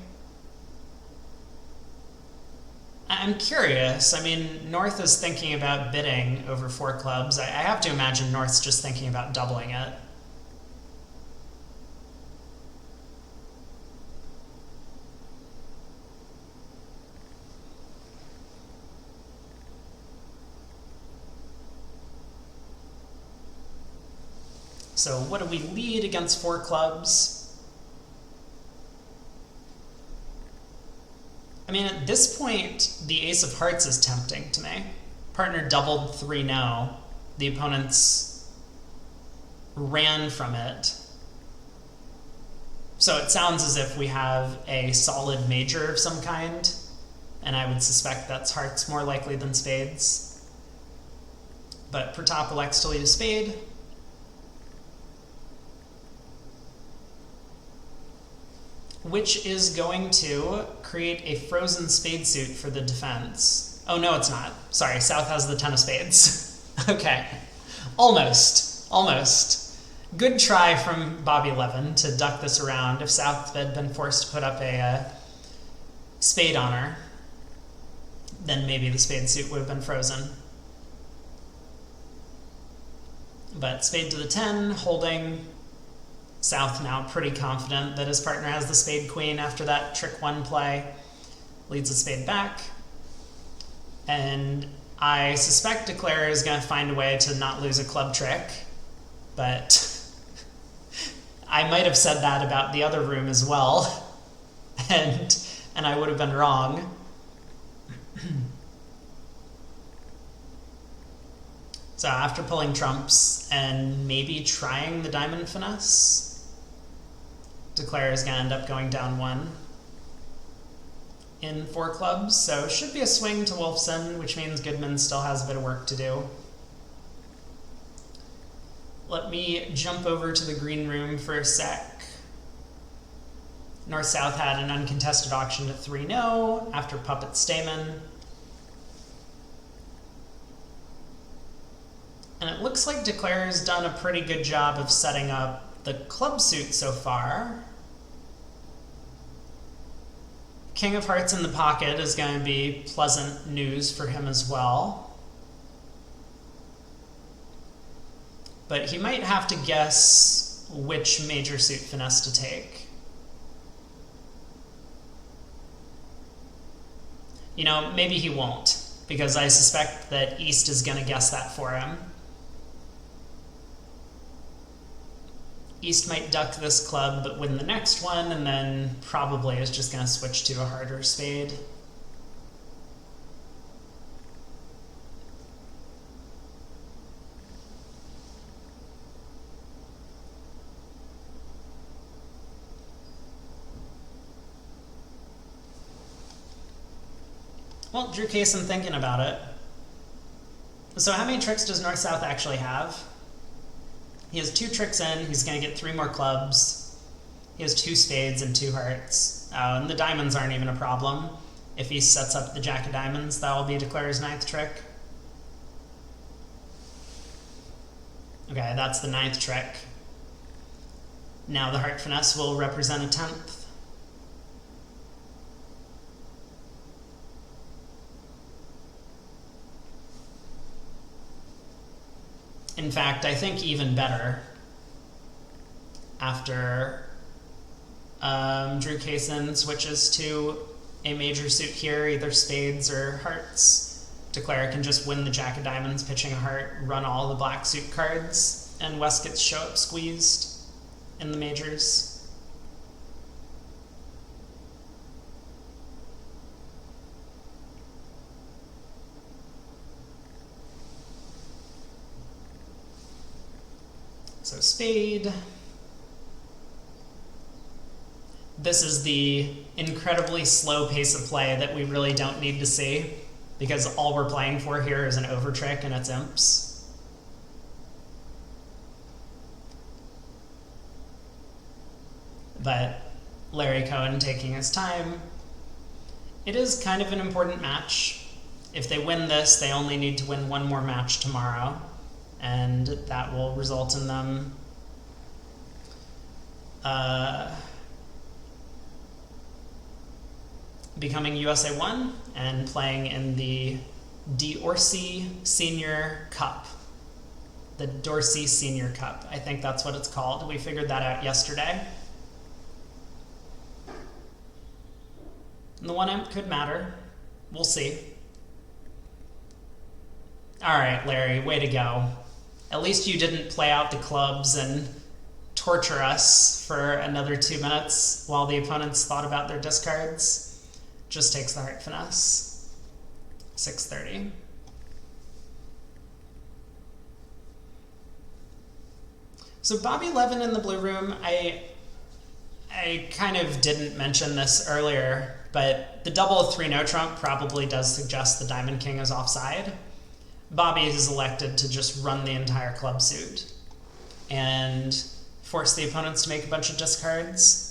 I'm curious. I mean, North is thinking about bidding over 4 clubs. I have to imagine North's just thinking about doubling it. So what do we lead against 4 clubs? I mean, at this point, the ace of hearts is tempting to me. Partner doubled 3 no. The opponents ran from it. So it sounds as if we have a solid major of some kind, and I would suspect that's hearts more likely than spades. But Pratap elects to lead a spade. Which is going to create a frozen spade suit for the defense. Oh, no, it's not. Sorry, South has the 10 of spades. Okay. Almost. Good try from Bobby Levin to duck this around if South had been forced to put up a spade on her. Then maybe the spade suit would have been frozen. But spade to the 10, holding. South now pretty confident that his partner has the spade queen after that trick 1 play. Leads the spade back. And I suspect Declare is going to find a way to not lose a club trick. But I might have said that about the other room as well. And I would have been wrong. So after pulling trumps and maybe trying the diamond finesse, Declare is going to end up going down 1 in 4 clubs. So it should be a swing to Wolfson, which means Goodman still has a bit of work to do. Let me jump over to the green room for a sec. North-South had an uncontested auction to 3 no after Puppet Stamen. And it looks like Declare has done a pretty good job of setting up the club suit so far. King of Hearts in the pocket is going to be pleasant news for him as well. But he might have to guess which major suit finesse to take. You know, maybe he won't, because I suspect that East is going to guess that for him. East might duck this club but win the next one, and then probably is just going to switch to a harder spade. Well, drew Casen thinking about it. So how many tricks does North-South actually have? He has 2 tricks in. He's going to get 3 more clubs. He has 2 spades and 2 hearts. And the diamonds aren't even a problem. If he sets up the jack of diamonds, that will be Declare's 9th trick. Okay, that's the 9th trick. Now the heart finesse will represent a 10th. In fact, I think even better after Drew Casen switches to a major suit here, either spades or hearts. Declare can just win the jack of diamonds, pitching a heart, run all the black suit cards, and West gets show up squeezed in the majors. So spade. This is the incredibly slow pace of play that we really don't need to see, because all we're playing for here is an over trick and its imps. But Larry Cohen taking his time. It is kind of an important match. If they win this, they only need to win 1 more match tomorrow, and that will result in them becoming USA1 and playing in the Dorsey Senior Cup. The Dorsey Senior Cup. I think that's what it's called. We figured that out yesterday. And the 1 imp could matter. We'll see. All right, Larry, way to go. At least you didn't play out the clubs and torture us for another 2 minutes while the opponents thought about their discards. Just takes the heart finesse. 630. So Bobby Levin in the blue room, I kind of didn't mention this earlier, but the double of 3 no trump probably does suggest the diamond king is offside. Bobby is elected to just run the entire club suit and force the opponents to make a bunch of discards.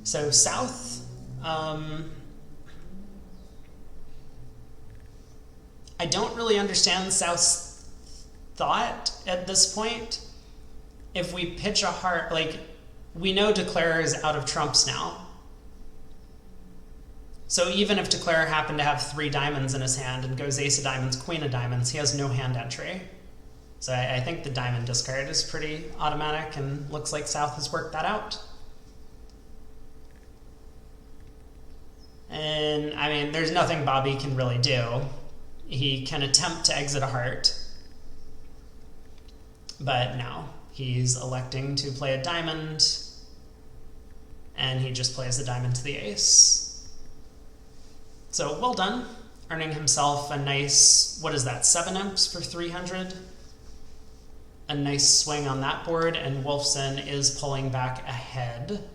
So South, I don't really understand South's thought at this point. If we pitch a heart, like, we know Declare is out of trumps now. So even if Declare happened to have 3 diamonds in his hand and goes ace of diamonds, queen of diamonds, he has no hand entry. So I think the diamond discard is pretty automatic, and looks like South has worked that out. And, I mean, there's nothing Bobby can really do. He can attempt to exit a heart, but no. He's electing to play a diamond, and he just plays the diamond to the ace. So, well done. Earning himself a nice, what is that, 7 imps for 300? A nice swing on that board, and Wolfson is pulling back ahead.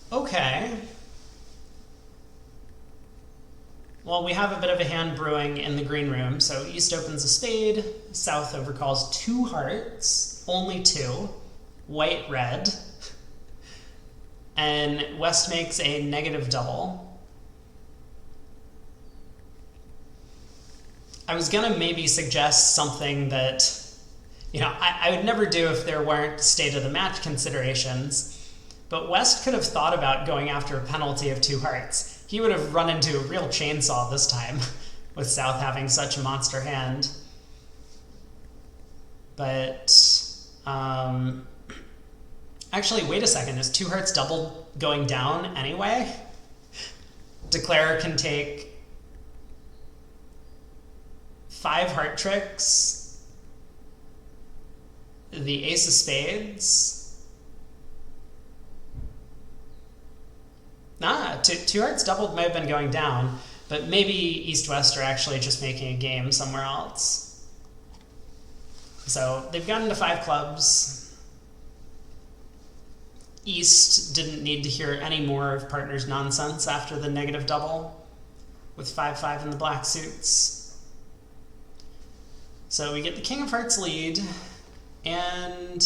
Okay. Well, we have a bit of a hand brewing in the green room. So East opens a spade, South overcalls 2 hearts, only 2, white, red, and West makes a negative double. I was gonna maybe suggest something that, you know, I would never do if there weren't state of the match considerations. But West could have thought about going after a penalty of 2 hearts. He would have run into a real chainsaw this time, with South having such a monster hand. But, actually, wait a second, is 2 hearts double going down anyway? Declare can take 5 heart tricks, the ace of spades. Two hearts doubled may have been going down, but maybe East-West are actually just making a game somewhere else. So they've gotten to 5 clubs. East didn't need to hear any more of partner's nonsense after the negative double with 5-5 in the black suits. So we get the King of Hearts lead, and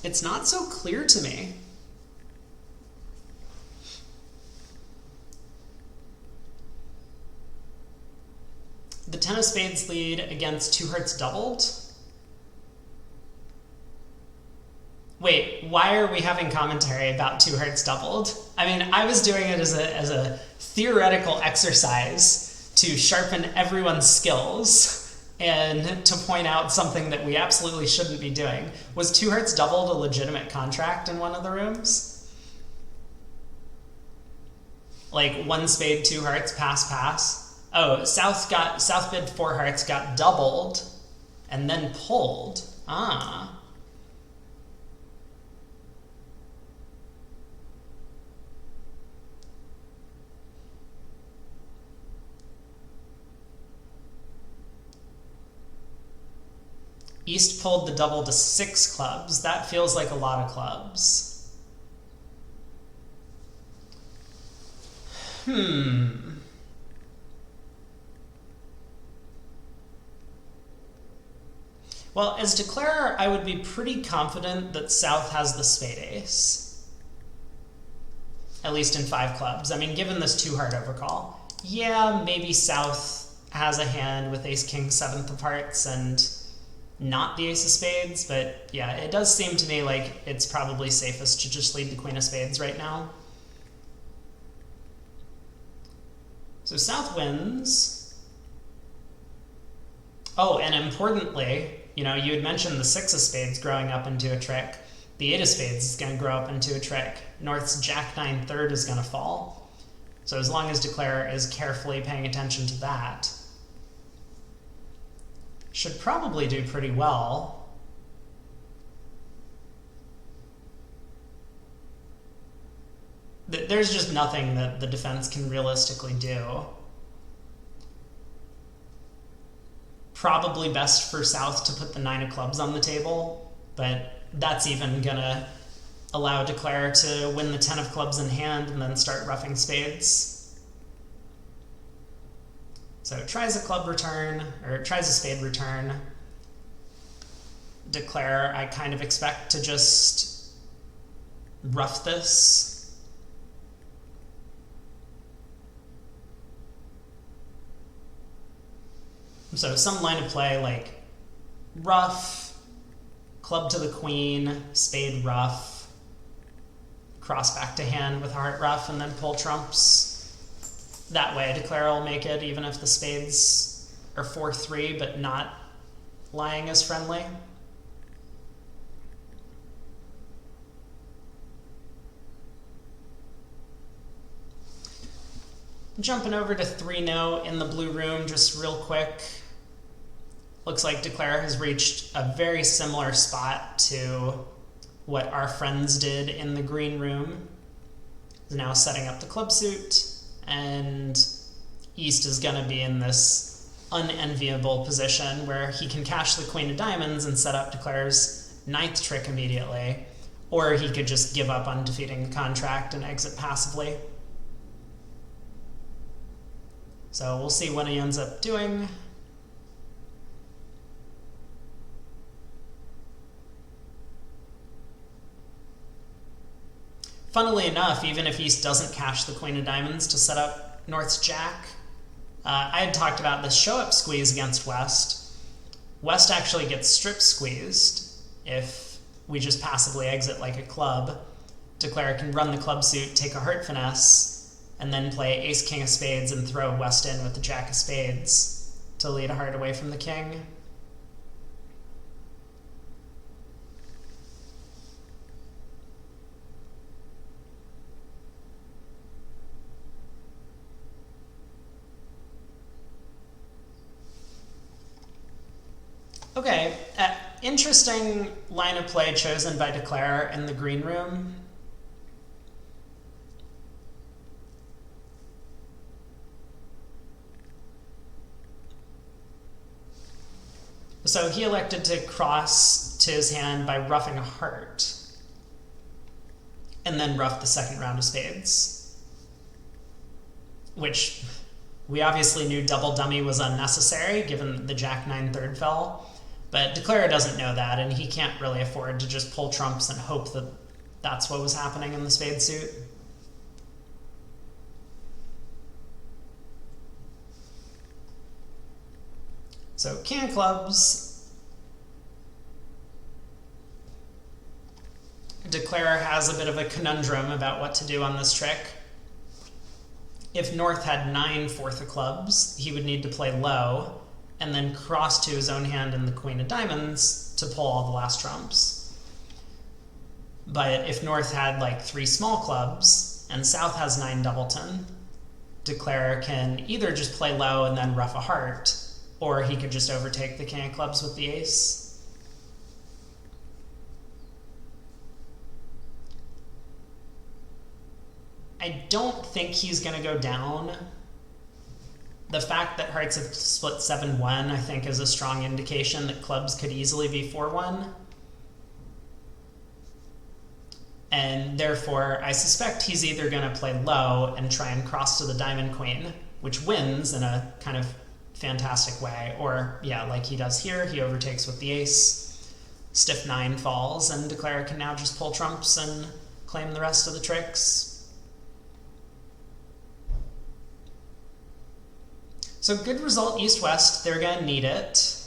it's not so clear to me. The 10 of spades lead against 2 hearts doubled. Wait, why are we having commentary about 2 hearts doubled? I mean, I was doing it as a theoretical exercise to sharpen everyone's skills and to point out something that we absolutely shouldn't be doing. Was 2 hearts doubled a legitimate contract in one of the rooms? Like 1 spade, 2 hearts, pass, pass. Oh, South bid 4 hearts, got doubled, and then pulled. Ah. East pulled the double to 6 clubs. That feels like a lot of clubs. Well, as declarer, I would be pretty confident that South has the spade ace. At least in 5 clubs. I mean, given this 2 heart overcall. Yeah, maybe South has a hand with ace king 7th of hearts and not the ace of spades, but yeah, it does seem to me like it's probably safest to just lead the queen of spades right now. So South wins. Oh, and importantly, you know, you had mentioned the 6 of spades growing up into a trick. The 8 of spades is going to grow up into a trick. North's jack 9 third is going to fall. So as long as declarer is carefully paying attention to that, should probably do pretty well. There's just nothing that the defense can realistically do. Probably best for South to put the 9 of clubs on the table, but that's even gonna allow declarer to win the 10 of clubs in hand and then start roughing spades. So tries a club return, or tries a spade return. Declare, I kind of expect to just rough this. So some line of play like rough, club to the queen, spade rough, cross back to hand with heart rough, and then pull trumps. That way, declare will make it even if the spades are 4-3, but not lying as friendly. Jumping over to 3-0 in the blue room, just real quick. Looks like declare has reached a very similar spot to what our friends did in the green room. Is now setting up the club suit. And East is going to be in this unenviable position where he can cash the queen of diamonds and set up declare's 9th trick immediately, or he could just give up on defeating the contract and exit passively. So we'll see what he ends up doing. Funnily enough, even if East doesn't cash the queen of diamonds to set up North's jack, I had talked about this show-up squeeze against West. West actually gets strip squeezed if we just passively exit like a club. Declare can run the club suit, take a heart finesse, and then play ace-king of spades and throw West in with the jack of spades to lead a heart away from the king. Okay, interesting line of play chosen by declare in the green room. So he elected to cross to his hand by roughing a heart, and then rough the second round of spades, which we obviously knew double dummy was unnecessary given the Jack-9 third fell, but Declarer doesn't know that, and he can't really afford to just pull trumps and hope that that's what was happening in the spade suit. So king of clubs. Declarer has a bit of a conundrum about what to do on this trick. If North had 9 fourth of clubs, he would need to play low and then cross to his own hand and the queen of diamonds to pull all the last trumps. But if North had like 3 small clubs and South has 9 doubleton, Declarer can either just play low and then rough a heart, or he could just overtake the king of clubs with the ace. I don't think he's going to go down. The fact that hearts have split 7-1, I think, is a strong indication that clubs could easily be 4-1. And therefore, I suspect he's either going to play low and try and cross to the diamond queen, which wins in a kind of fantastic way, or, yeah, like he does here, he overtakes with the ace, stiff 9 falls, and Declarer can now just pull trumps and claim the rest of the tricks. So good result east-west, they're going to need it.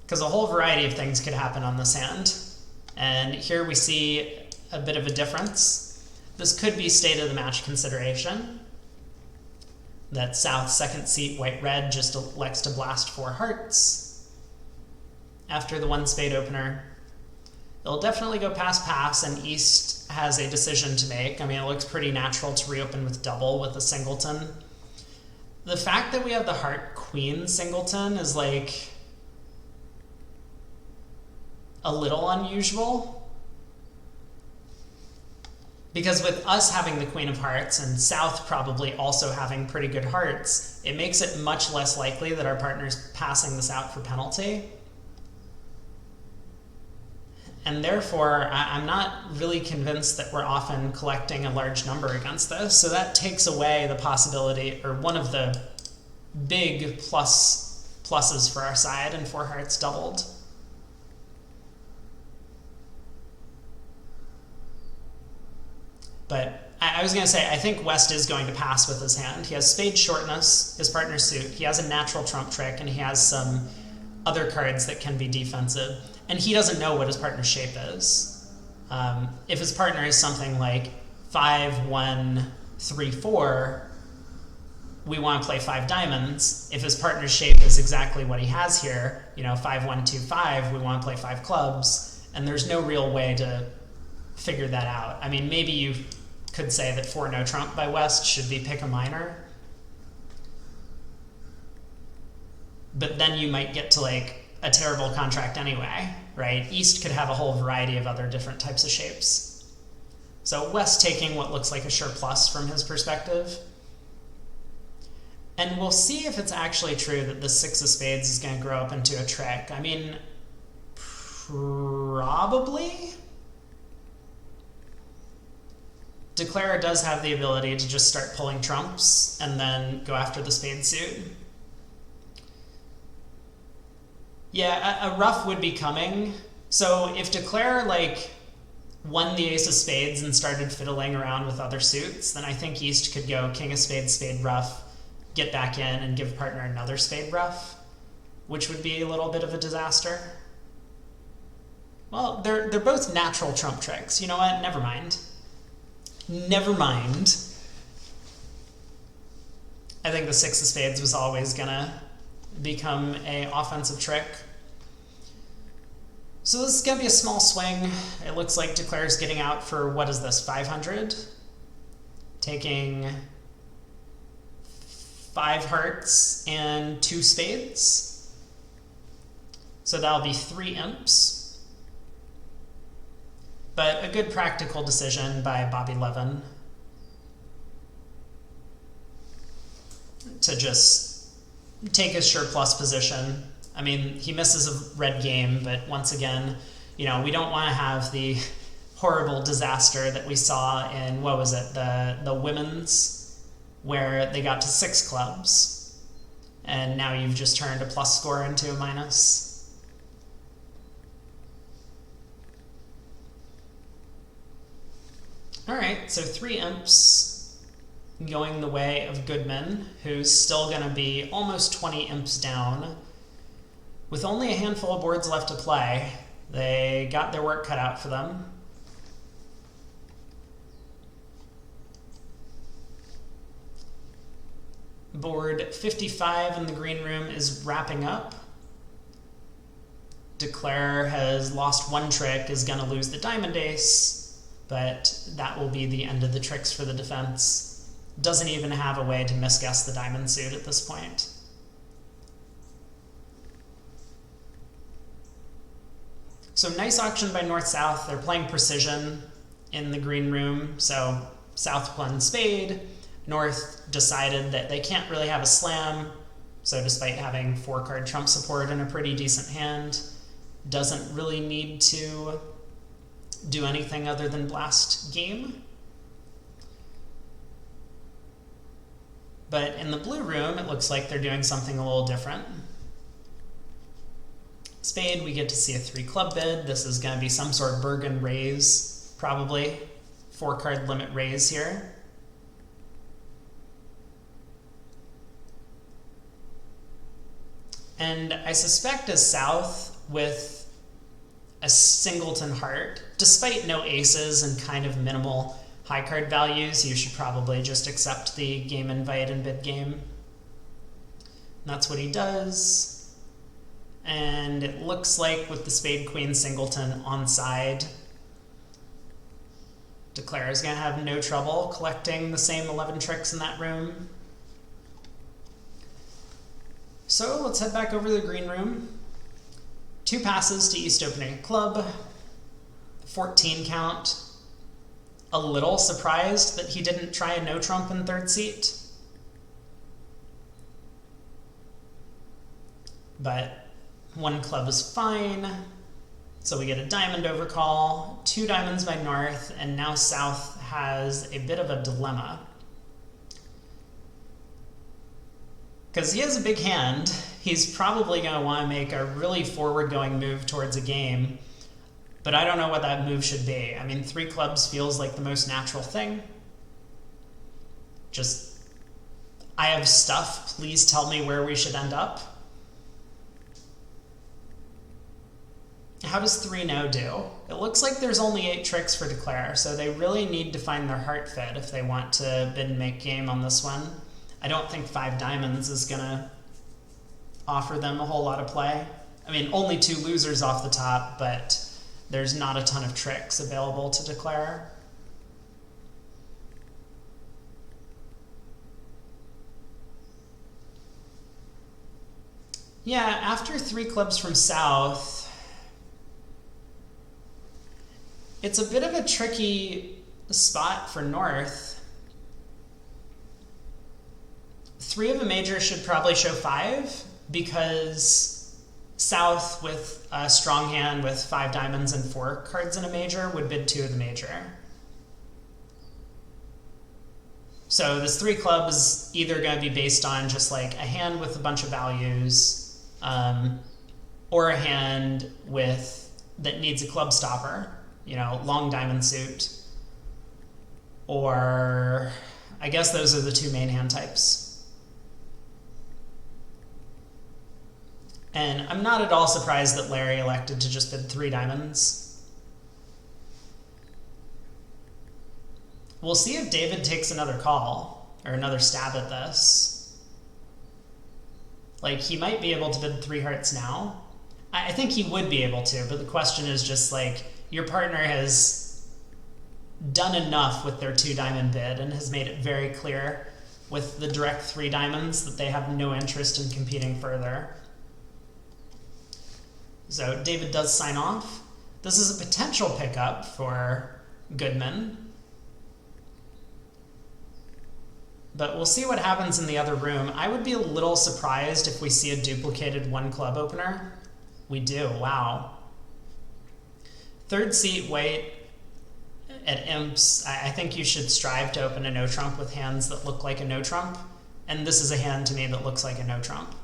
Because a whole variety of things could happen on this hand. And here we see a bit of a difference. This could be state of the match consideration. That South second seat white-red just elects to blast 4 hearts after the 1 spade opener. It'll definitely go pass, and East has a decision to make. I mean, it looks pretty natural to reopen with double with a singleton. The fact that we have the heart queen singleton is like a little unusual. Because with us having the queen of hearts and South probably also having pretty good hearts, it makes it much less likely that our partner's passing this out for penalty. And therefore, I'm not really convinced that we're often collecting a large number against this. So that takes away the possibility, or one of the big pluses for our side, and 4 hearts doubled. But I was going to say, I think West is going to pass with his hand. He has spade shortness, his partner's suit. He has a natural trump trick, and he has some other cards that can be defensive. And he doesn't know what his partner's shape is. If his partner is something like 5-1-3-4, we want to play 5 diamonds. If his partner's shape is exactly what he has here, 5-1-2-5, we want to play 5 clubs. And there's no real way to figure that out. I mean, maybe you could say that 4 no trump by West should be pick a minor. But then you might get to like a terrible contract anyway, right? East could have a whole variety of other different types of shapes. So West taking what looks like a sure plus from his perspective. And we'll see if it's actually true that the 6 of spades is going to grow up into a trick. I mean, probably. Declarer does have the ability to just start pulling trumps and then go after the spade suit. Yeah, a ruff would be coming. So if Declarer won the ace of spades and started fiddling around with other suits, then I think East could go king of spades, spade ruff, get back in and give partner another spade ruff, which would be a little bit of a disaster. Well, they're both natural trump tricks. You know what? Never mind. Never mind. I think the 6 of spades was always gonna become a offensive trick. So this is gonna be a small swing. It looks like Declarer's getting out for, what is this, 500? Taking 5 hearts and 2 spades. So that'll be 3 imps. But a good practical decision by Bobby Levin to just take his surplus position. I mean, he misses a red game, but once again, we don't want to have the horrible disaster that we saw in, what was it, the women's, where they got to 6 clubs, and now you've just turned a plus score into a minus. All right, so 3 imps going the way of Goodman, who's still going to be almost 20 imps down. With only a handful of boards left to play, they got their work cut out for them. Board 55 in the green room is wrapping up. Declare has lost 1 trick, is going to lose the diamond ace, but that will be the end of the tricks for the defense. Doesn't even have a way to misguess the diamond suit at this point. So nice auction by North-South. They're playing precision in the green room. So South won spade. North decided that they can't really have a slam. So despite having 4-card trump support and a pretty decent hand, doesn't really need to do anything other than blast game. But in the blue room, it looks like they're doing something a little different. Spade, we get to see a 3-club bid. This is going to be some sort of Bergen raise, probably. 4-card limit raise here. And I suspect as South, with a singleton heart, despite no aces and kind of minimal high card values, you should probably just accept the game invite and bid game. And that's what he does. And it looks like with the spade queen singleton on side, Declare is going to have no trouble collecting the same 11 tricks in that room. So let's head back over to the green room. 2 passes to East opening club, 14 count. A little surprised that he didn't try a no trump in 3rd seat. But 1 club is fine. So we get a diamond overcall, 2 diamonds by North, and now South has a bit of a dilemma. Because he has a big hand, he's probably going to want to make a really forward-going move towards a game, but I don't know what that move should be. I mean, 3 clubs feels like the most natural thing. Just, I have stuff, please tell me where we should end up. How does 3-no do? It looks like there's only 8 tricks for Declare, so they really need to find their heart fit if they want to bid and make game on this one. I don't think 5 diamonds is going to offer them a whole lot of play. I mean, only 2 losers off the top, but there's not a ton of tricks available to Declare. Yeah, after 3 clubs from South, it's a bit of a tricky spot for North. 3 of a major should probably show 5, because South with a strong hand with 5 diamonds and 4 cards in a major would bid 2 of the major. So this 3 club is either going to be based on just like a hand with a bunch of values, or a hand that needs a club stopper. Long diamond suit, or I guess those are the 2 main hand types. And I'm not at all surprised that Larry elected to just bid 3 diamonds. We'll see if David takes another call, or another stab at this. Like, he might be able to bid 3 hearts now. I think he would be able to, but the question is just like, your partner has done enough with their 2 diamond bid and has made it very clear with the direct 3 diamonds that they have no interest in competing further. So David does sign off. This is a potential pickup for Goodman. But we'll see what happens in the other room. I would be a little surprised if we see a duplicated one club opener. We do, wow. Third seat white at imps. I think you should strive to open a no trump with hands that look like a no trump. And this is a hand to me that looks like a no trump.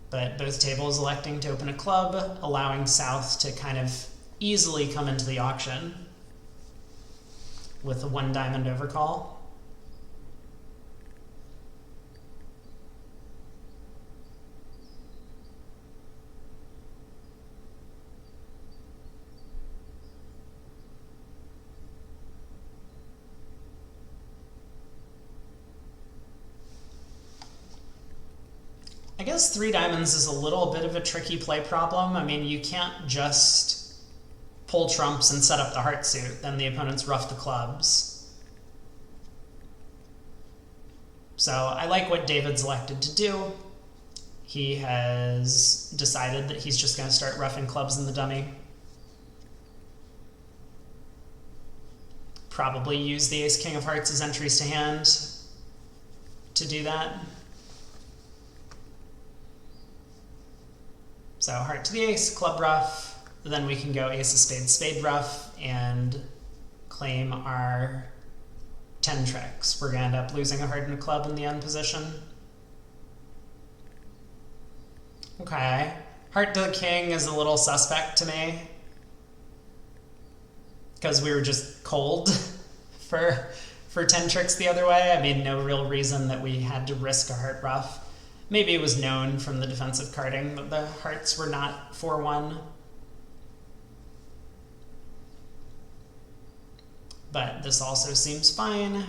But both tables electing to open a club, allowing South to kind of easily come into the auction with a one diamond overcall. I guess three diamonds is a little bit of a tricky play problem. I mean, you can't just pull trumps and set up the heart suit, then the opponent's ruff the clubs. So I like what David's elected to do. He has decided that he's just going to start ruffing clubs in the dummy. Probably use the ace king of hearts as entries to hand to do that. So heart to the ace, club ruff, then we can go ace of spades, spade ruff, and claim our 10 tricks. We're going to end up losing a heart and a club in the end position. Okay. Heart to the king is a little suspect to me, because we were just cold for 10 tricks the other way. I mean, no real reason that we had to risk a heart ruff. Maybe it was known from the defensive carding that the hearts were not 4-1. But this also seems fine.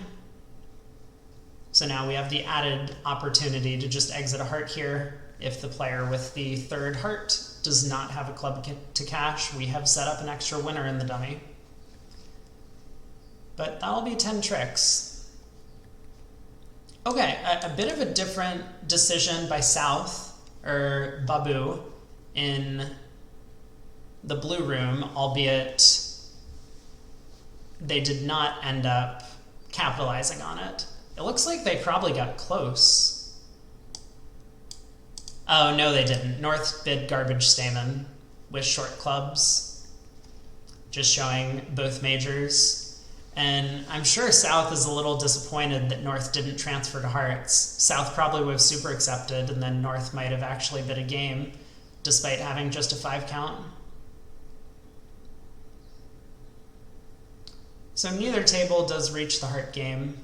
So now we have the added opportunity to just exit a heart here. If the player with the third heart does not have a club to cash, we have set up an extra winner in the dummy. But that'll be 10 tricks. Okay, a bit of a different decision by South, or Babu, in the blue room, albeit they did not end up capitalizing on it. It looks like they probably got close. Oh, no, they didn't. North bid garbage stamen with short clubs, just showing both majors. And I'm sure South is a little disappointed that North didn't transfer to hearts. South probably would have super accepted, and then North might have actually bid a game, despite having just a 5 count. So neither table does reach the heart game.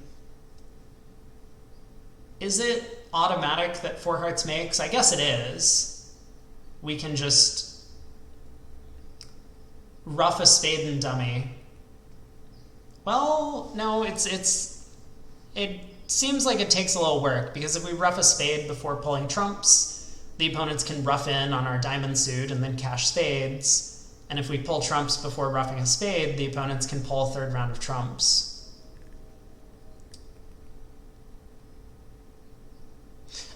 Is it automatic that 4 hearts makes? I guess it is. We can just ruff a spade and dummy. Well, no, it seems like it takes a little work, because if we ruff a spade before pulling trumps, the opponents can ruff in on our diamond suit and then cash spades. And if we pull trumps before ruffing a spade, the opponents can pull a third round of trumps.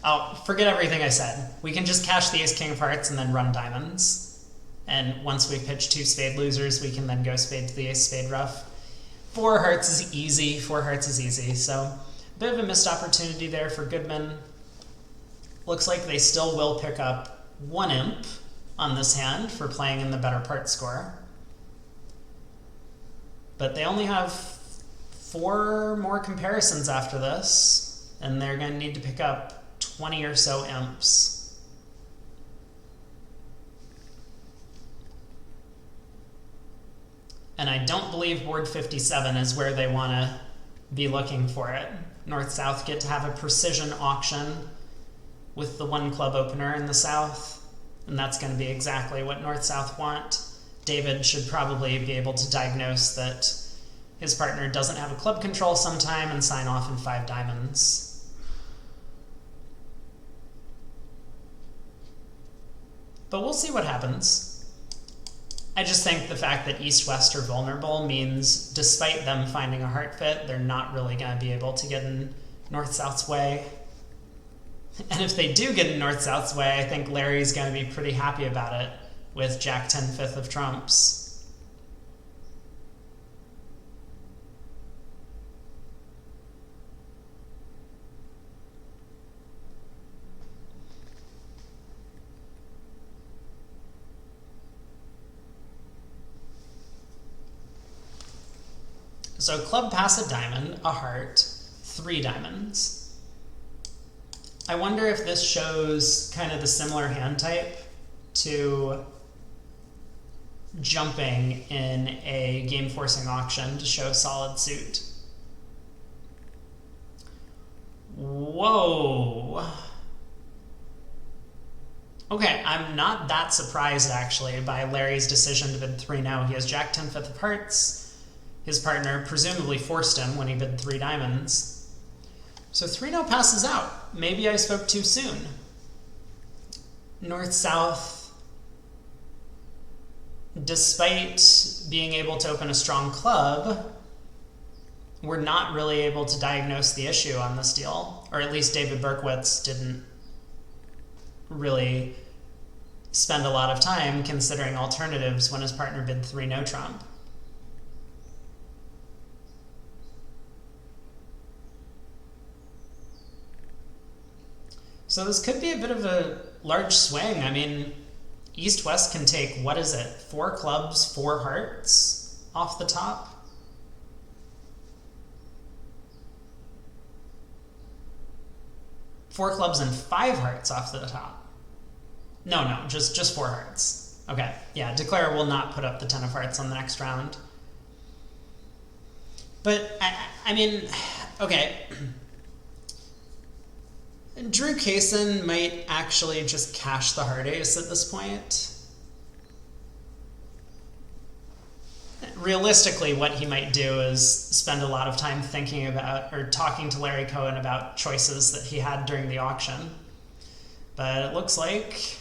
Oh, forget everything I said. We can just cash the ace king of hearts and then run diamonds. And once we pitch 2 spade losers, we can then go spade to the ace spade ruff. 4 hearts is easy. 4 hearts is easy. So a bit of a missed opportunity there for Goodman. Looks like they still will pick up 1 imp on this hand for playing in the better part score. But they only have 4 more comparisons after this, and they're going to need to pick up 20 or so imps. And I don't believe board 57 is where they want to be looking for it. North-South get to have a precision auction with the 1 club opener in the South, and that's going to be exactly what North-South want. David should probably be able to diagnose that his partner doesn't have a club control sometime and sign off in 5 diamonds. But we'll see what happens. I just think the fact that East-West are vulnerable means, despite them finding a heart fit, they're not really going to be able to get in North-South's way. And if they do get in North-South's way, I think Larry's going to be pretty happy about it with Jack 10-5 of trumps. So club pass a diamond, a heart, 3 diamonds. I wonder if this shows kind of the similar hand type to jumping in a game-forcing auction to show solid suit. Whoa. Okay, I'm not that surprised, actually, by Larry's decision to bid 3-no. He has Jack 10 fifth of hearts. His partner presumably forced him when he bid 3 diamonds. So 3-no passes out. Maybe I spoke too soon. North-south, despite being able to open a strong club, we're not really able to diagnose the issue on this deal. Or at least David Berkowitz didn't really spend a lot of time considering alternatives when his partner bid 3-no trump. So this could be a bit of a large swing. I mean, East-West can take, what is it, 4 clubs, 4 hearts off the top? Four clubs and 5 hearts off the top. No, just 4 hearts. Okay, yeah, Declare will not put up the 10 of hearts on the next round. But, I mean, okay. Drew Casen might actually just cash the heart ace at this point. Realistically, what he might do is spend a lot of time thinking about or talking to Larry Cohen about choices that he had during the auction. But it looks like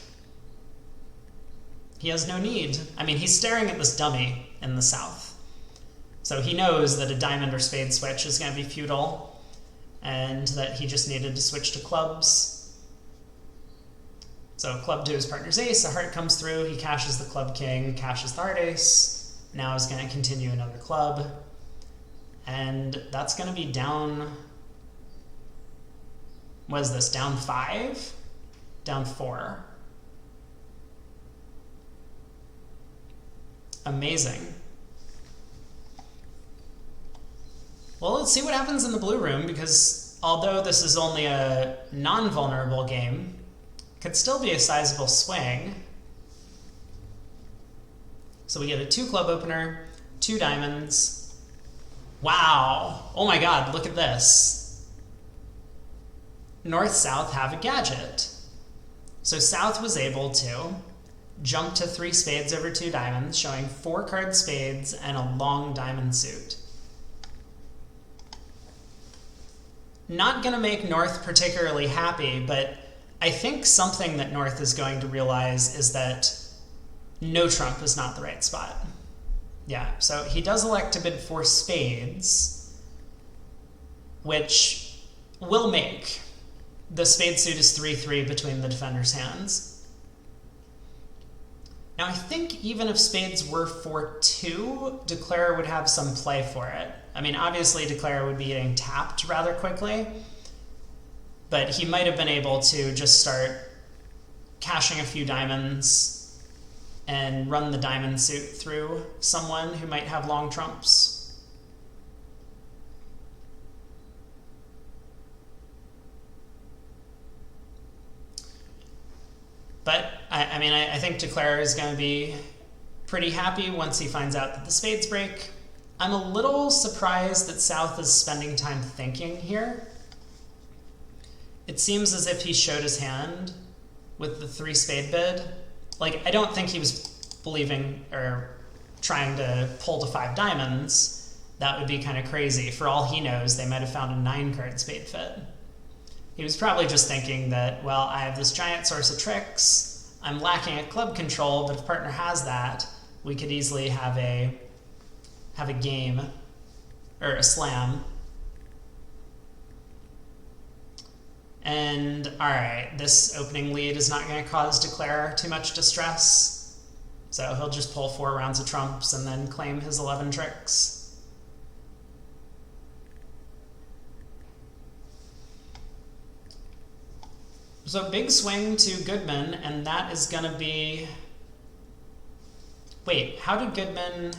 he has no need. I mean, he's staring at this dummy in the south. So he knows that a diamond or spade switch is going to be futile, and that he just needed to switch to clubs. So club to his partner's ace, a heart comes through, he cashes the club king, cashes the heart ace, now is going to continue another club, and that's going to be down, what is this, down 5? Down 4. Amazing. Well, let's see what happens in the blue room, because although this is only a non-vulnerable game, it could still be a sizable swing. So we get a 2 club opener, 2 diamonds. Wow! Oh my god, look at this. North-south have a gadget. So South was able to jump to 3 spades over 2 diamonds, showing 4 card spades and a long diamond suit. Not going to make North particularly happy, but I think something that North is going to realize is that no trump is not the right spot. Yeah, so he does elect to bid 4 spades, which will make. The spade suit is 3-3 between the defender's hands. Now I think even if spades were 4-2, Declare would have some play for it. I mean, obviously Declare would be getting tapped rather quickly, but he might have been able to just start cashing a few diamonds and run the diamond suit through someone who might have long trumps. But, I mean, I think Declare is going to be pretty happy once he finds out that the spades break. I'm a little surprised that South is spending time thinking here. It seems as if he showed his hand with the 3 spade bid. Like, I don't think he was believing or trying to pull to 5 diamonds. That would be kind of crazy. For all he knows, they might have found a 9 card spade fit. He was probably just thinking that, well, I have this giant source of tricks. I'm lacking at club control, but if partner has that, we could easily have a game, or a slam. And, alright, this opening lead is not going to cause Declare too much distress, so he'll just pull 4 rounds of trumps and then claim his 11 tricks. So big swing to Goodman, and that is going to be... Wait, how did Goodman...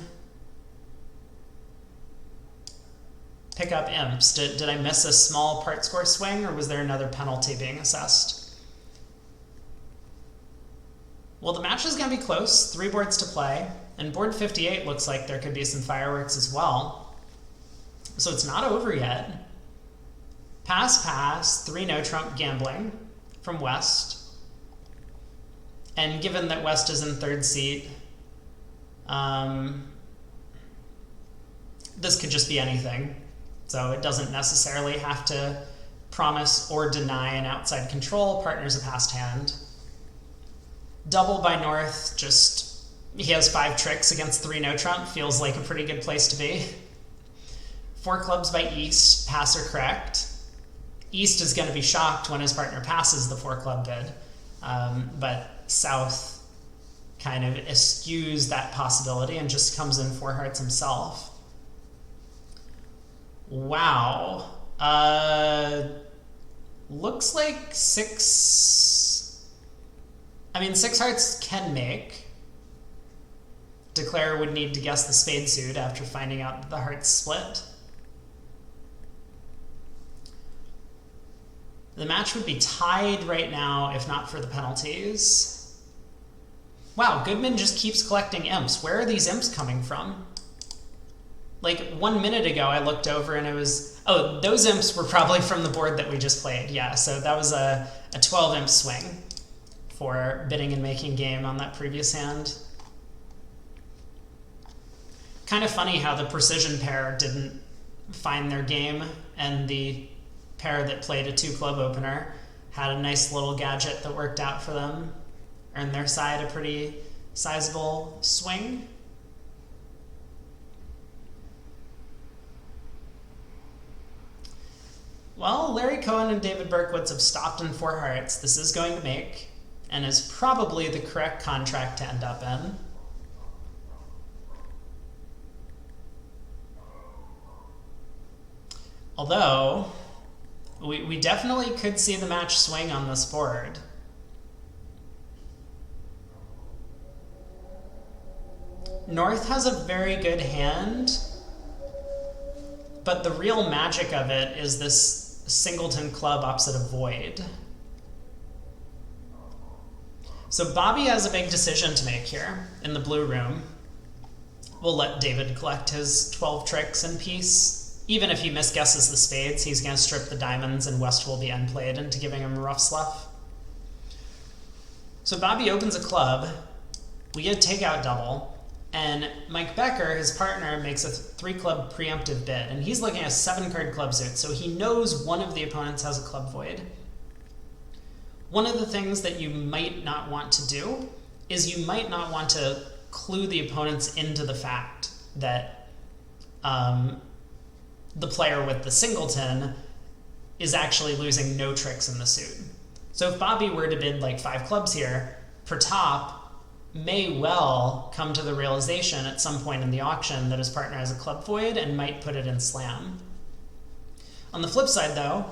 pick up imps. Did I miss a small part score swing, or was there another penalty being assessed? Well, the match is going to be close. 3 boards to play. And board 58 looks like there could be some fireworks as well. So it's not over yet. Pass, 3 no trump gambling from West. And given that West is in 3rd seat, this could just be anything. So it doesn't necessarily have to promise or deny an outside control. Partner's a passed hand. Double by North, just, he has 5 tricks against 3 no trump. Feels like a pretty good place to be. 4 clubs by East, pass or correct. East is going to be shocked when his partner passes the 4 club bid. But South kind of eschews that possibility and just comes in 4 hearts himself. Wow. Looks like 6... I mean, 6 hearts can make. Declare would need to guess the spade suit after finding out that the hearts split. The match would be tied right now if not for the penalties. Wow, Goodman just keeps collecting imps. Where are these imps coming from? Like 1 minute ago I looked over and it was, oh, those imps were probably from the board that we just played. Yeah, so that was a 12 imp swing for bidding and making game on that previous hand. Kind of funny how the precision pair didn't find their game, and the pair that played a 2 club opener had a nice little gadget that worked out for them, earned their side a pretty sizable swing. Well, Larry Cohen and David Berkowitz have stopped in 4 hearts. This is going to make, and is probably the correct contract to end up in. Although, we definitely could see the match swing on this board. North has a very good hand, but the real magic of it is this singleton club opposite a void. So Bobby has a big decision to make here in the blue room. We'll let David collect his 12 tricks in peace. Even if he misguesses the spades, he's going to strip the diamonds and West will be unplayed into giving him a rough slough. So Bobby opens a club. We get a takeout double. And Mike Becker, his partner, makes a 3 club preemptive bid. And he's looking at a 7 card club suit, so he knows one of the opponents has a club void. One of the things that you might not want to do is you might not want to clue the opponents into the fact that the player with the singleton is actually losing no tricks in the suit. So if Bobby were to bid like 5 clubs here, Pratap may well come to the realization at some point in the auction that his partner has a club void and might put it in slam. On the flip side though,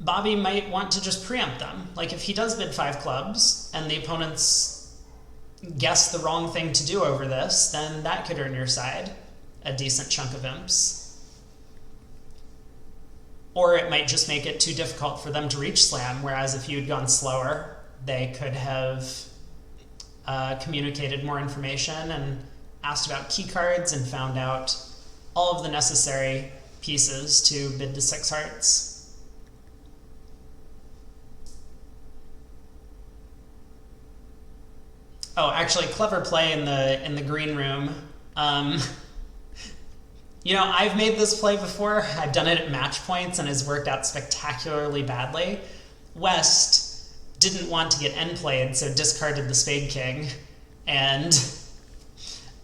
Bobby might want to just preempt them. Like if he does bid 5 clubs and the opponents guess the wrong thing to do over this, then that could earn your side a decent chunk of imps. Or it might just make it too difficult for them to reach slam, whereas if you'd gone slower, they could have communicated more information and asked about key cards and found out all of the necessary pieces to bid to 6 hearts. Oh, actually, clever play in the green room. You know, I've made this play before. I've done it at match points and it's worked out spectacularly badly. West didn't want to get end played, so discarded the spade king and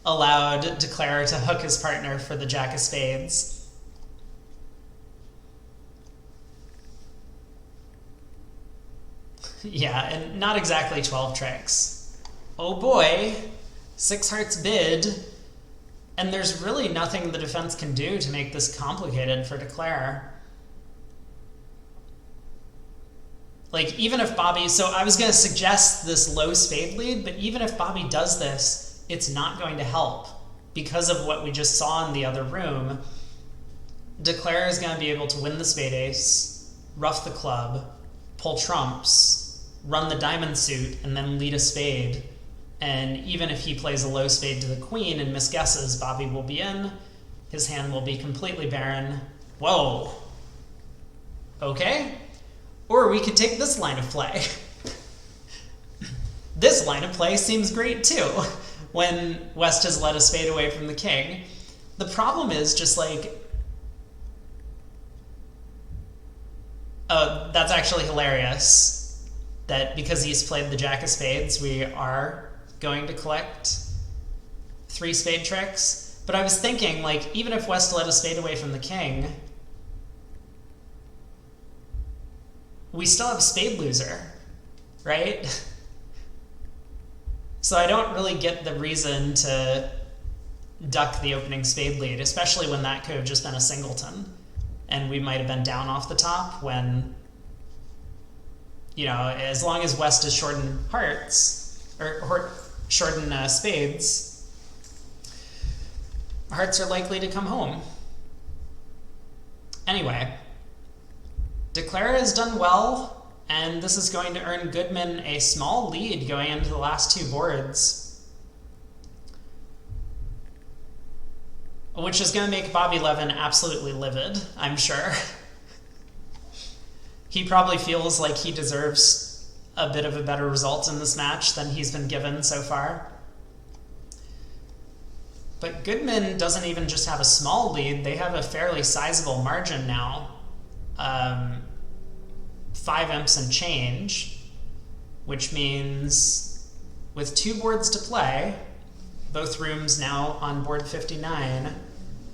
allowed Declare to hook his partner for the jack of spades. Yeah, and not exactly 12 tricks. Oh boy, 6 hearts bid, and there's really nothing the defense can do to make this complicated for Declare. Like, even if Bobby, so I was going to suggest this low spade lead, but even if Bobby does this, it's not going to help. Because of what we just saw in the other room, Declare is going to be able to win the spade ace, ruff the club, pull trumps, run the diamond suit, and then lead a spade. And even if he plays a low spade to the queen and misguesses, Bobby will be in. His hand will be completely barren. Whoa. Okay. Or we could take this line of play. This line of play seems great too, when West has led a spade away from the king. The problem is just like, oh, that's actually hilarious, that because he's played the jack of spades, we are going to collect 3 spade tricks. But I was thinking, like, even if West led a spade away from the king, we still have a spade loser, right? So I don't really get the reason to duck the opening spade lead, especially when that could have just been a singleton. And we might have been down off the top when, you know, as long as West is shorten hearts, or shorten spades, hearts are likely to come home. Anyway, Declare has done well. And this is going to earn Goodman a small lead going into the last 2 boards, which is going to make Bobby Levin absolutely livid, I'm sure. He probably feels like he deserves a bit of a better result in this match than he's been given so far. But Goodman doesn't even just have a small lead, they have a fairly sizable margin now. 5 imps and change, which means with 2 boards to play, both rooms now on board 59,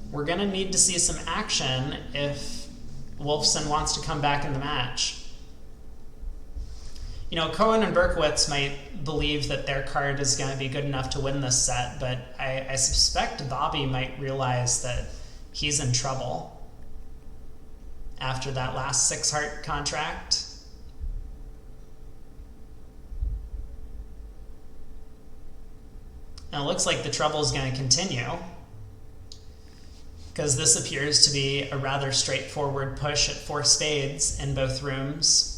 we're going to need to see some action if Wolfson wants to come back in the match. You know, Cohen and Berkowitz might believe that their card is going to be good enough to win this set, but I suspect Bobby might realize that he's in trouble after that last 6-heart contract. And it looks like the trouble is going to continue, because this appears to be a rather straightforward push at 4 spades in both rooms.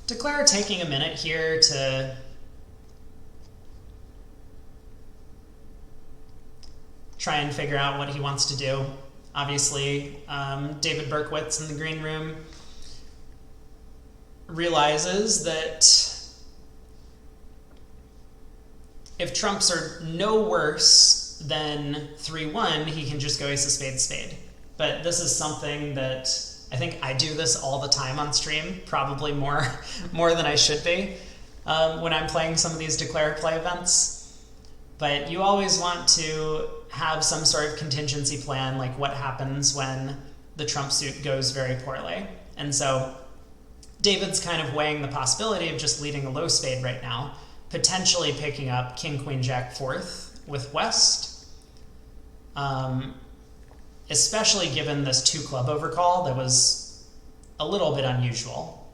Declare taking a minute here to try and figure out what he wants to do. Obviously, David Berkowitz in the green room realizes that if trumps are no worse than 3-1, he can just go ace of spade spade. But this is something that I think I do this all the time on stream, probably more than I should be when I'm playing some of these declare play events. But you always want to have some sort of contingency plan, like what happens when the trump suit goes very poorly. And so David's kind of weighing the possibility of just leading a low spade right now, potentially picking up king, queen, jack, 4th with West, especially given this 2 club overcall that was a little bit unusual,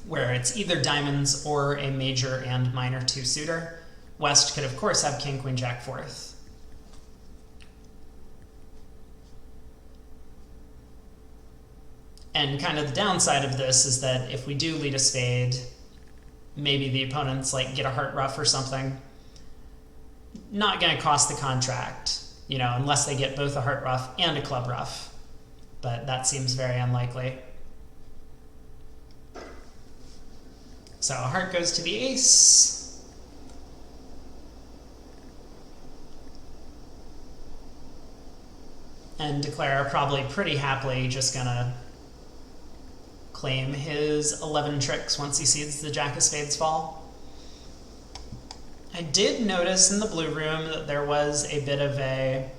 where it's either diamonds or a major and minor 2 suitor. West could, of course, have king, queen, jack, 4th. And kind of the downside of this is that if we do lead a spade, maybe the opponents like get a heart ruff or something. Not going to cost the contract, you know, unless they get both a heart ruff and a club ruff. But that seems very unlikely. So a heart goes to the ace. And Declare probably pretty happily just gonna claim his 11 tricks once he sees the jack of spades fall. I did notice in the blue room that there was a bit of a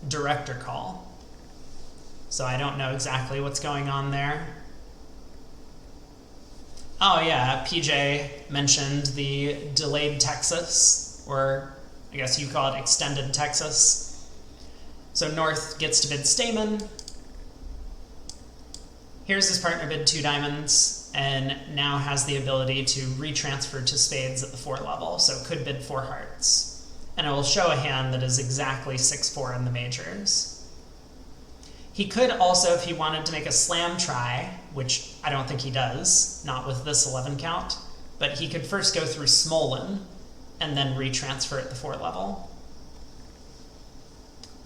director call. So I don't know exactly what's going on there. Oh yeah, PJ mentioned the delayed Texas, or I guess you call it extended Texas. So North gets to bid Stamen. Here's his partner bid 2 diamonds, and now has the ability to retransfer to spades at the 4 level, so could bid 4 hearts. And it will show a hand that is exactly 6-4 in the majors. He could also, if he wanted to make a slam try, which I don't think he does, not with this 11 count, but he could first go through Smolin and then retransfer at the 4 level.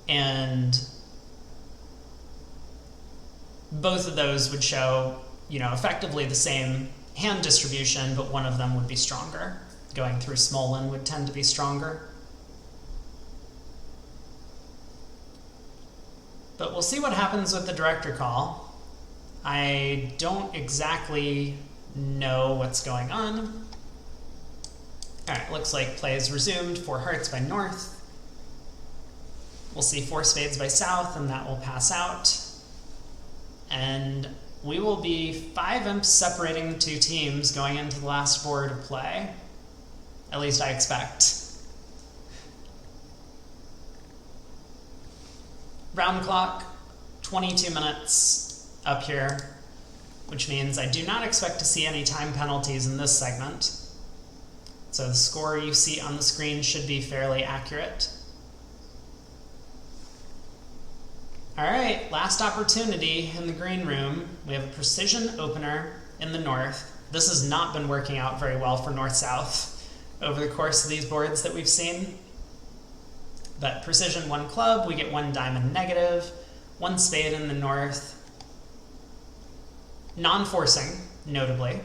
And both of those would show, effectively the same hand distribution, but one of them would be stronger. Going through Smolin would tend to be stronger. But we'll see what happens with the director call. I don't exactly know what's going on. All right, looks like play is resumed. 4 hearts by North. We'll see 4 spades by South, and that will pass out. And we will be 5 imps separating the 2 teams going into the last board of play. At least I expect. Round clock, 22 minutes up here, which means I do not expect to see any time penalties in this segment. So the score you see on the screen should be fairly accurate. All right, last opportunity in the green room. We have a precision opener in the North. This has not been working out very well for North-South over the course of these boards that we've seen. But precision 1 club, we get 1 diamond negative, 1 spade in the North. Non-forcing, notably.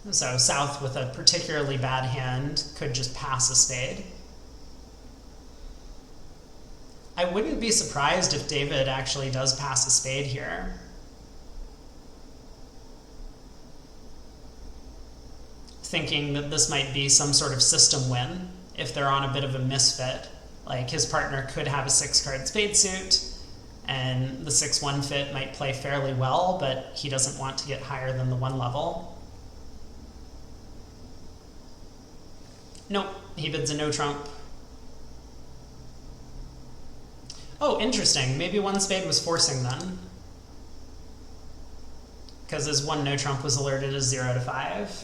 So South with a particularly bad hand could just pass a spade. I wouldn't be surprised if David actually does pass a spade here. Thinking that this might be some sort of system win if they're on a bit of a misfit. Like his partner could have a 6-card spade suit, and the 6-1 fit might play fairly well, but he doesn't want to get higher than the 1 level. Nope, he bids a no trump. Oh, interesting. Maybe 1 spade was forcing then, because his 1 no trump was alerted as 0 to 5.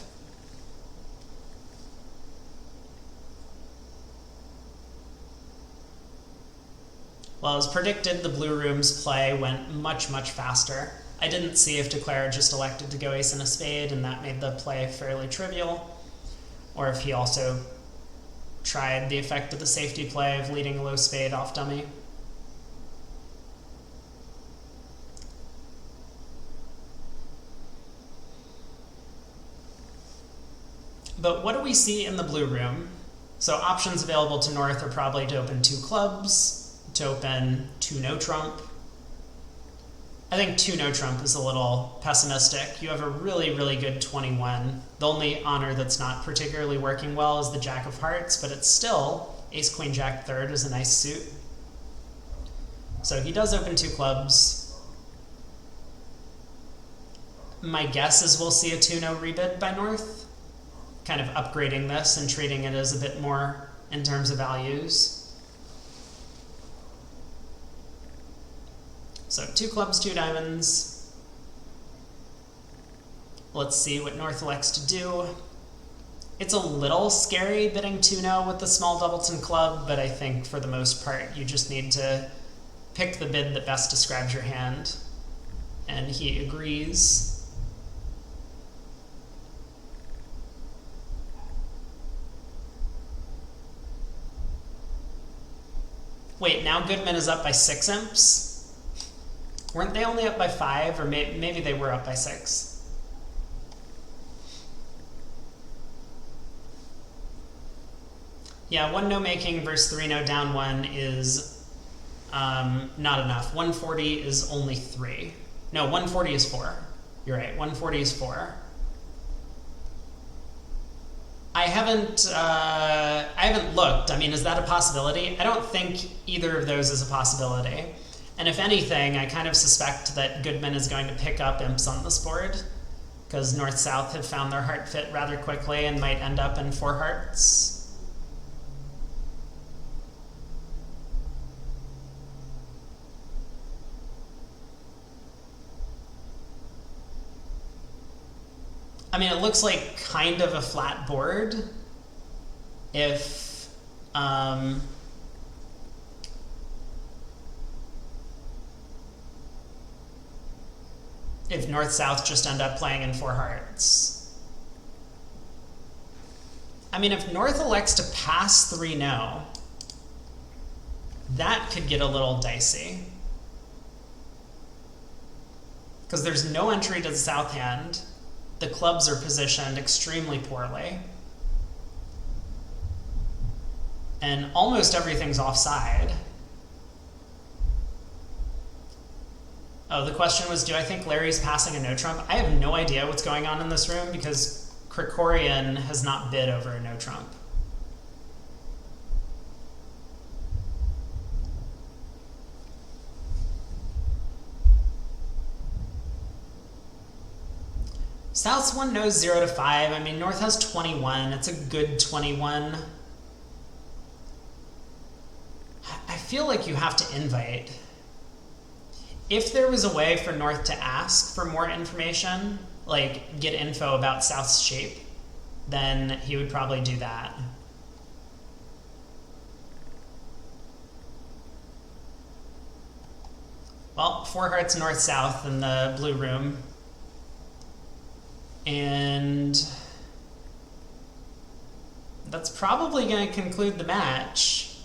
Well, as predicted, the blue room's play went much, much faster. I didn't see if Declare just elected to go ace and a spade, and that made the play fairly trivial, or if he also tried the effect of the safety play of leading a low spade off dummy. But what do we see in the blue room? So options available to North are probably to open 2 clubs, to open 2 no trump. I think 2 no trump is a little pessimistic. You have a really, really good 21. The only honor that's not particularly working well is the Jack of Hearts, but it's still ace, queen, jack, third is a nice suit. So he does open 2 clubs. My guess is we'll see a 2-no rebid by North, kind of upgrading this and treating it as a bit more in terms of values. So 2 clubs, 2 diamonds. Let's see what North elects to do. It's a little scary bidding 2-no with the small doubleton club, but I think for the most part you just need to pick the bid that best describes your hand. And he agrees. Wait, now Goodman is up by 6 imps? Weren't they only up by 5, or maybe they were up by 6? Yeah, 1 no making versus 3 no down 1 is not enough. 140 is only 3. No, 140 is 4. You're right, 140 is 4. I haven't looked. I mean, is that a possibility? I don't think either of those is a possibility. And if anything, I kind of suspect that Goodman is going to pick up imps on this board, because North-South have found their heart fit rather quickly and might end up in 4 hearts. I mean, it looks like kind of a flat board if North-South just end up playing in four hearts. I mean, if North elects to pass 3-0, that could get a little dicey. Because there's no entry to the South hand. The clubs are positioned extremely poorly. And almost everything's offside. Oh, the question was, do I think Larry's passing a no trump? I have no idea what's going on in this room because Krekorian has not bid over a no trump. South's one knows 0 to 5. I mean, North has 21. It's a good 21. I feel like you have to invite. If there was a way for North to ask for more information, like get info about South's shape, then he would probably do that. Well, four hearts North-South in the blue room. And that's probably going to conclude the match.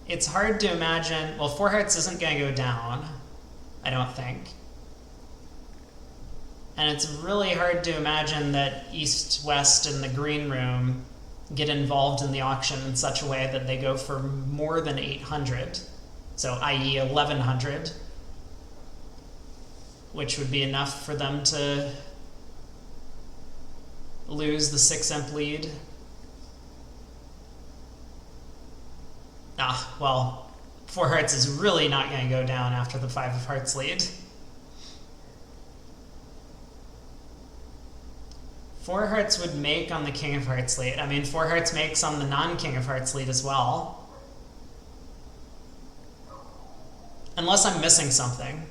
It's hard to imagine. Well, four hearts isn't going to go down, I don't think. And it's really hard to imagine that East-West and the green room get involved in the auction in such a way that they go for more than 800. So, i.e. 1100. Which would be enough for them to lose the 6-imp lead. Well, four hearts is really not going to go down after the 5 of hearts lead. Four hearts would make on the king of hearts lead. I mean, four hearts makes on the non-king of hearts lead as well. Unless I'm missing something.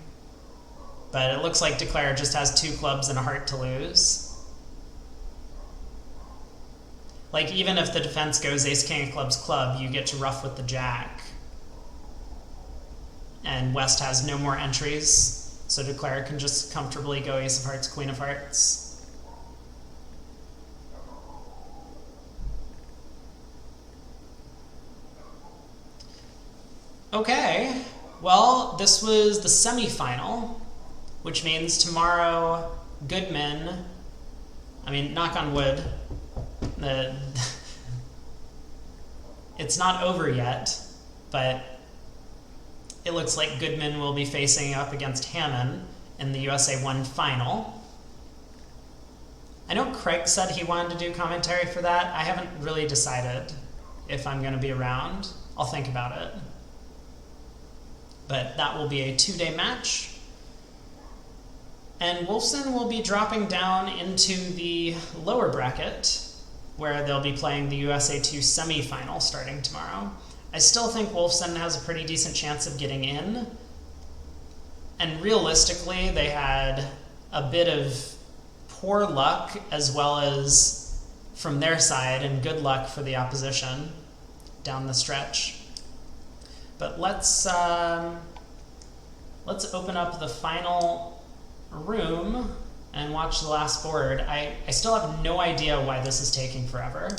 But it looks like Declare just has 2 clubs and a heart to lose. Like, even if the defense goes ace-king of clubs club, you get to ruff with the jack. And West has no more entries, so Declare can just comfortably go ace of hearts, queen of hearts. Okay, well, this was the semifinal. Which means tomorrow, Goodman, I mean, knock on wood, it's not over yet, but it looks like Goodman will be facing up against Hammond in the USA1 final. I know Craig said he wanted to do commentary for that. I haven't really decided if I'm going to be around. I'll think about it. But that will be a 2-day match. And Wolfson will be dropping down into the lower bracket, where they'll be playing the USA2 semifinal starting tomorrow. I still think Wolfson has a pretty decent chance of getting in. And realistically, they had a bit of poor luck as well as from their side, and good luck for the opposition down the stretch. But let's open up the final room and watch the last board. I still have no idea why this is taking forever.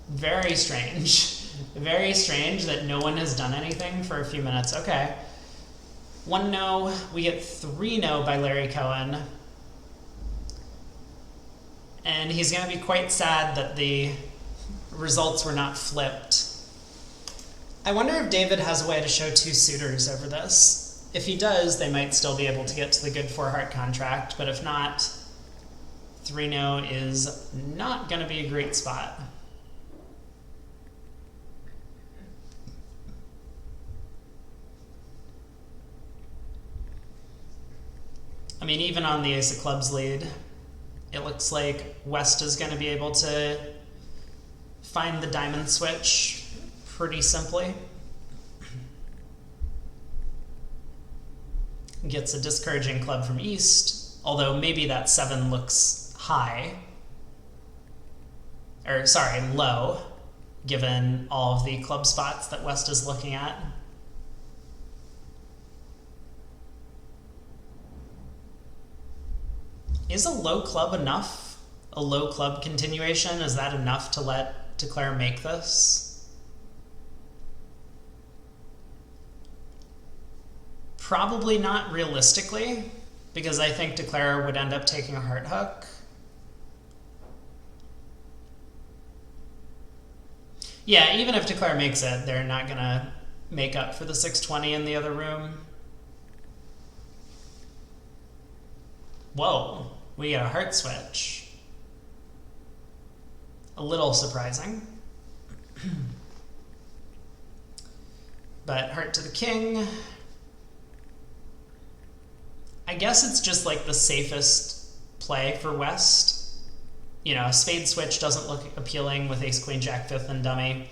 Very strange. Very strange that no one has done anything for a few minutes. Okay. 1 no. We get 3 no by Larry Cohen. And he's going to be quite sad that the results were not flipped. I wonder if David has a way to show 2 suitors over this. If he does, they might still be able to get to the good 4-heart contract, but if not, 3-no is not going to be a great spot. I mean, even on the ace of clubs lead, it looks like West is going to be able to find the diamond switch pretty simply. gets a discouraging club from East, although maybe that 7 looks high. Or, sorry, low, given all of the club spots that West is looking at. Is a low club enough? A low club continuation? Is that enough to let Declare make this? Probably not realistically, because I think Declare would end up taking a heart hook. Yeah, even if Declare makes it, they're not going to make up for the 620 in the other room. Whoa, we get a heart switch. A little surprising. But heart to the king. I guess it's just like the safest play for West. You know, a spade switch doesn't look appealing with ace, queen, jack, fifth, and dummy.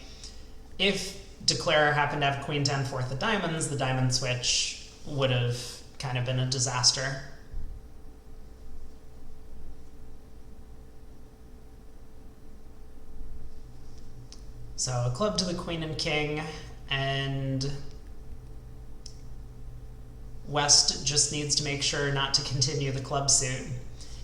If Declare happened to have queen, 10, fourth of diamonds, the diamond switch would have kind of been a disaster. So a club to the queen and king, and West just needs to make sure not to continue the club suit.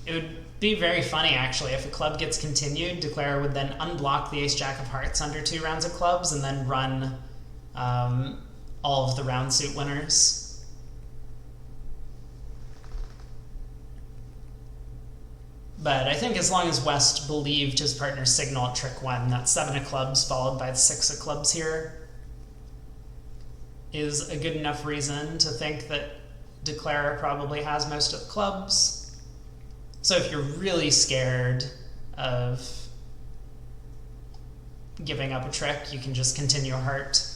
It would be very funny, actually, if a club gets continued, Declare would then unblock the ace-jack of hearts under 2 rounds of clubs and then run all of the round suit winners. But I think as long as West believed his partner's signal at trick 1, that 7 of clubs followed by the 6 of clubs here is a good enough reason to think that Declare probably has most of the clubs. So if you're really scared of giving up a trick, you can just continue a heart.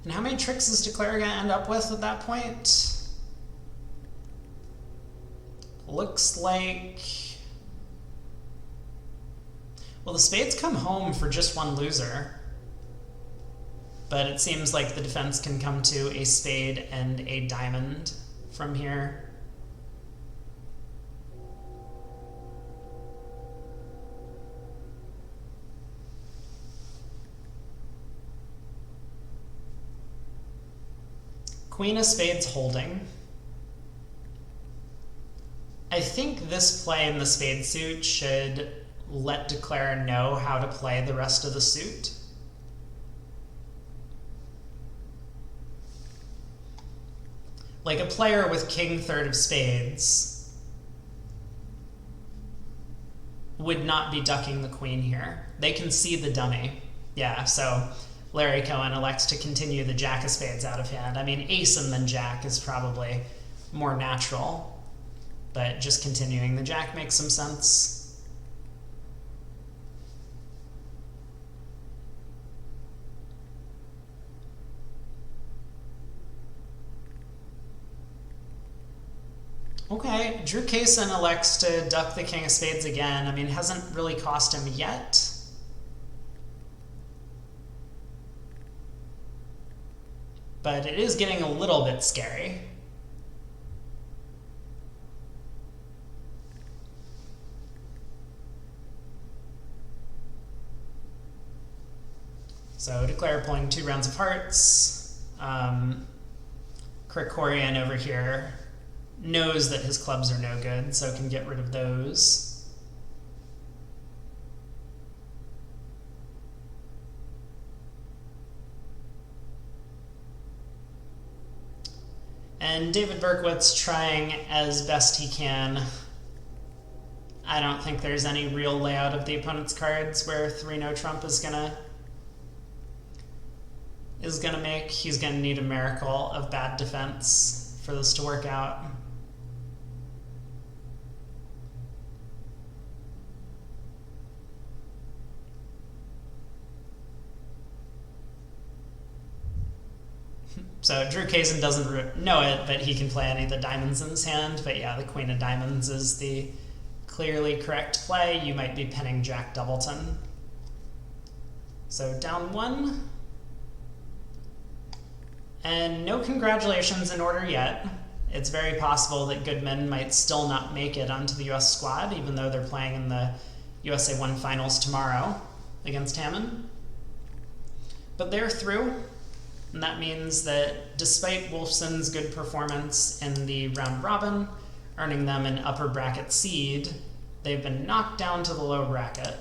And how many tricks is Declare going to end up with at that point? Looks like... Well, the spades come home for just 1 loser. But it seems like the defense can come to a spade and a diamond from here. Queen of spades holding. I think this play in the spade suit should let Declare know how to play the rest of the suit. Like a player with king third of spades would not be ducking the queen here. They can see the dummy. Yeah, so Larry Cohen elects to continue the jack of spades out of hand. I mean, ace and then jack is probably more natural, but just continuing the jack makes some sense. Okay, Drew Casen elects to duck the king of spades again. I mean, it hasn't really cost him yet. But it is getting a little bit scary. So Declare pulling 2 rounds of hearts. Krekorian over here knows that his clubs are no good, so can get rid of those. And David Berkowitz trying as best he can. I don't think there's any real layout of the opponent's cards where 3-no trump is gonna make. He's gonna need a miracle of bad defense for this to work out. So Drew Casen doesn't know it, but he can play any of the diamonds in his hand. But yeah, the queen of diamonds is the clearly correct play. You might be pinning Jack Doubleton. So down 1. And no congratulations in order yet. It's very possible that Goodman might still not make it onto the US squad, even though they're playing in the USA1 finals tomorrow against Hammond. But they're through, and that means that despite Wolfson's good performance in the round robin, earning them an upper bracket seed, they've been knocked down to the low bracket.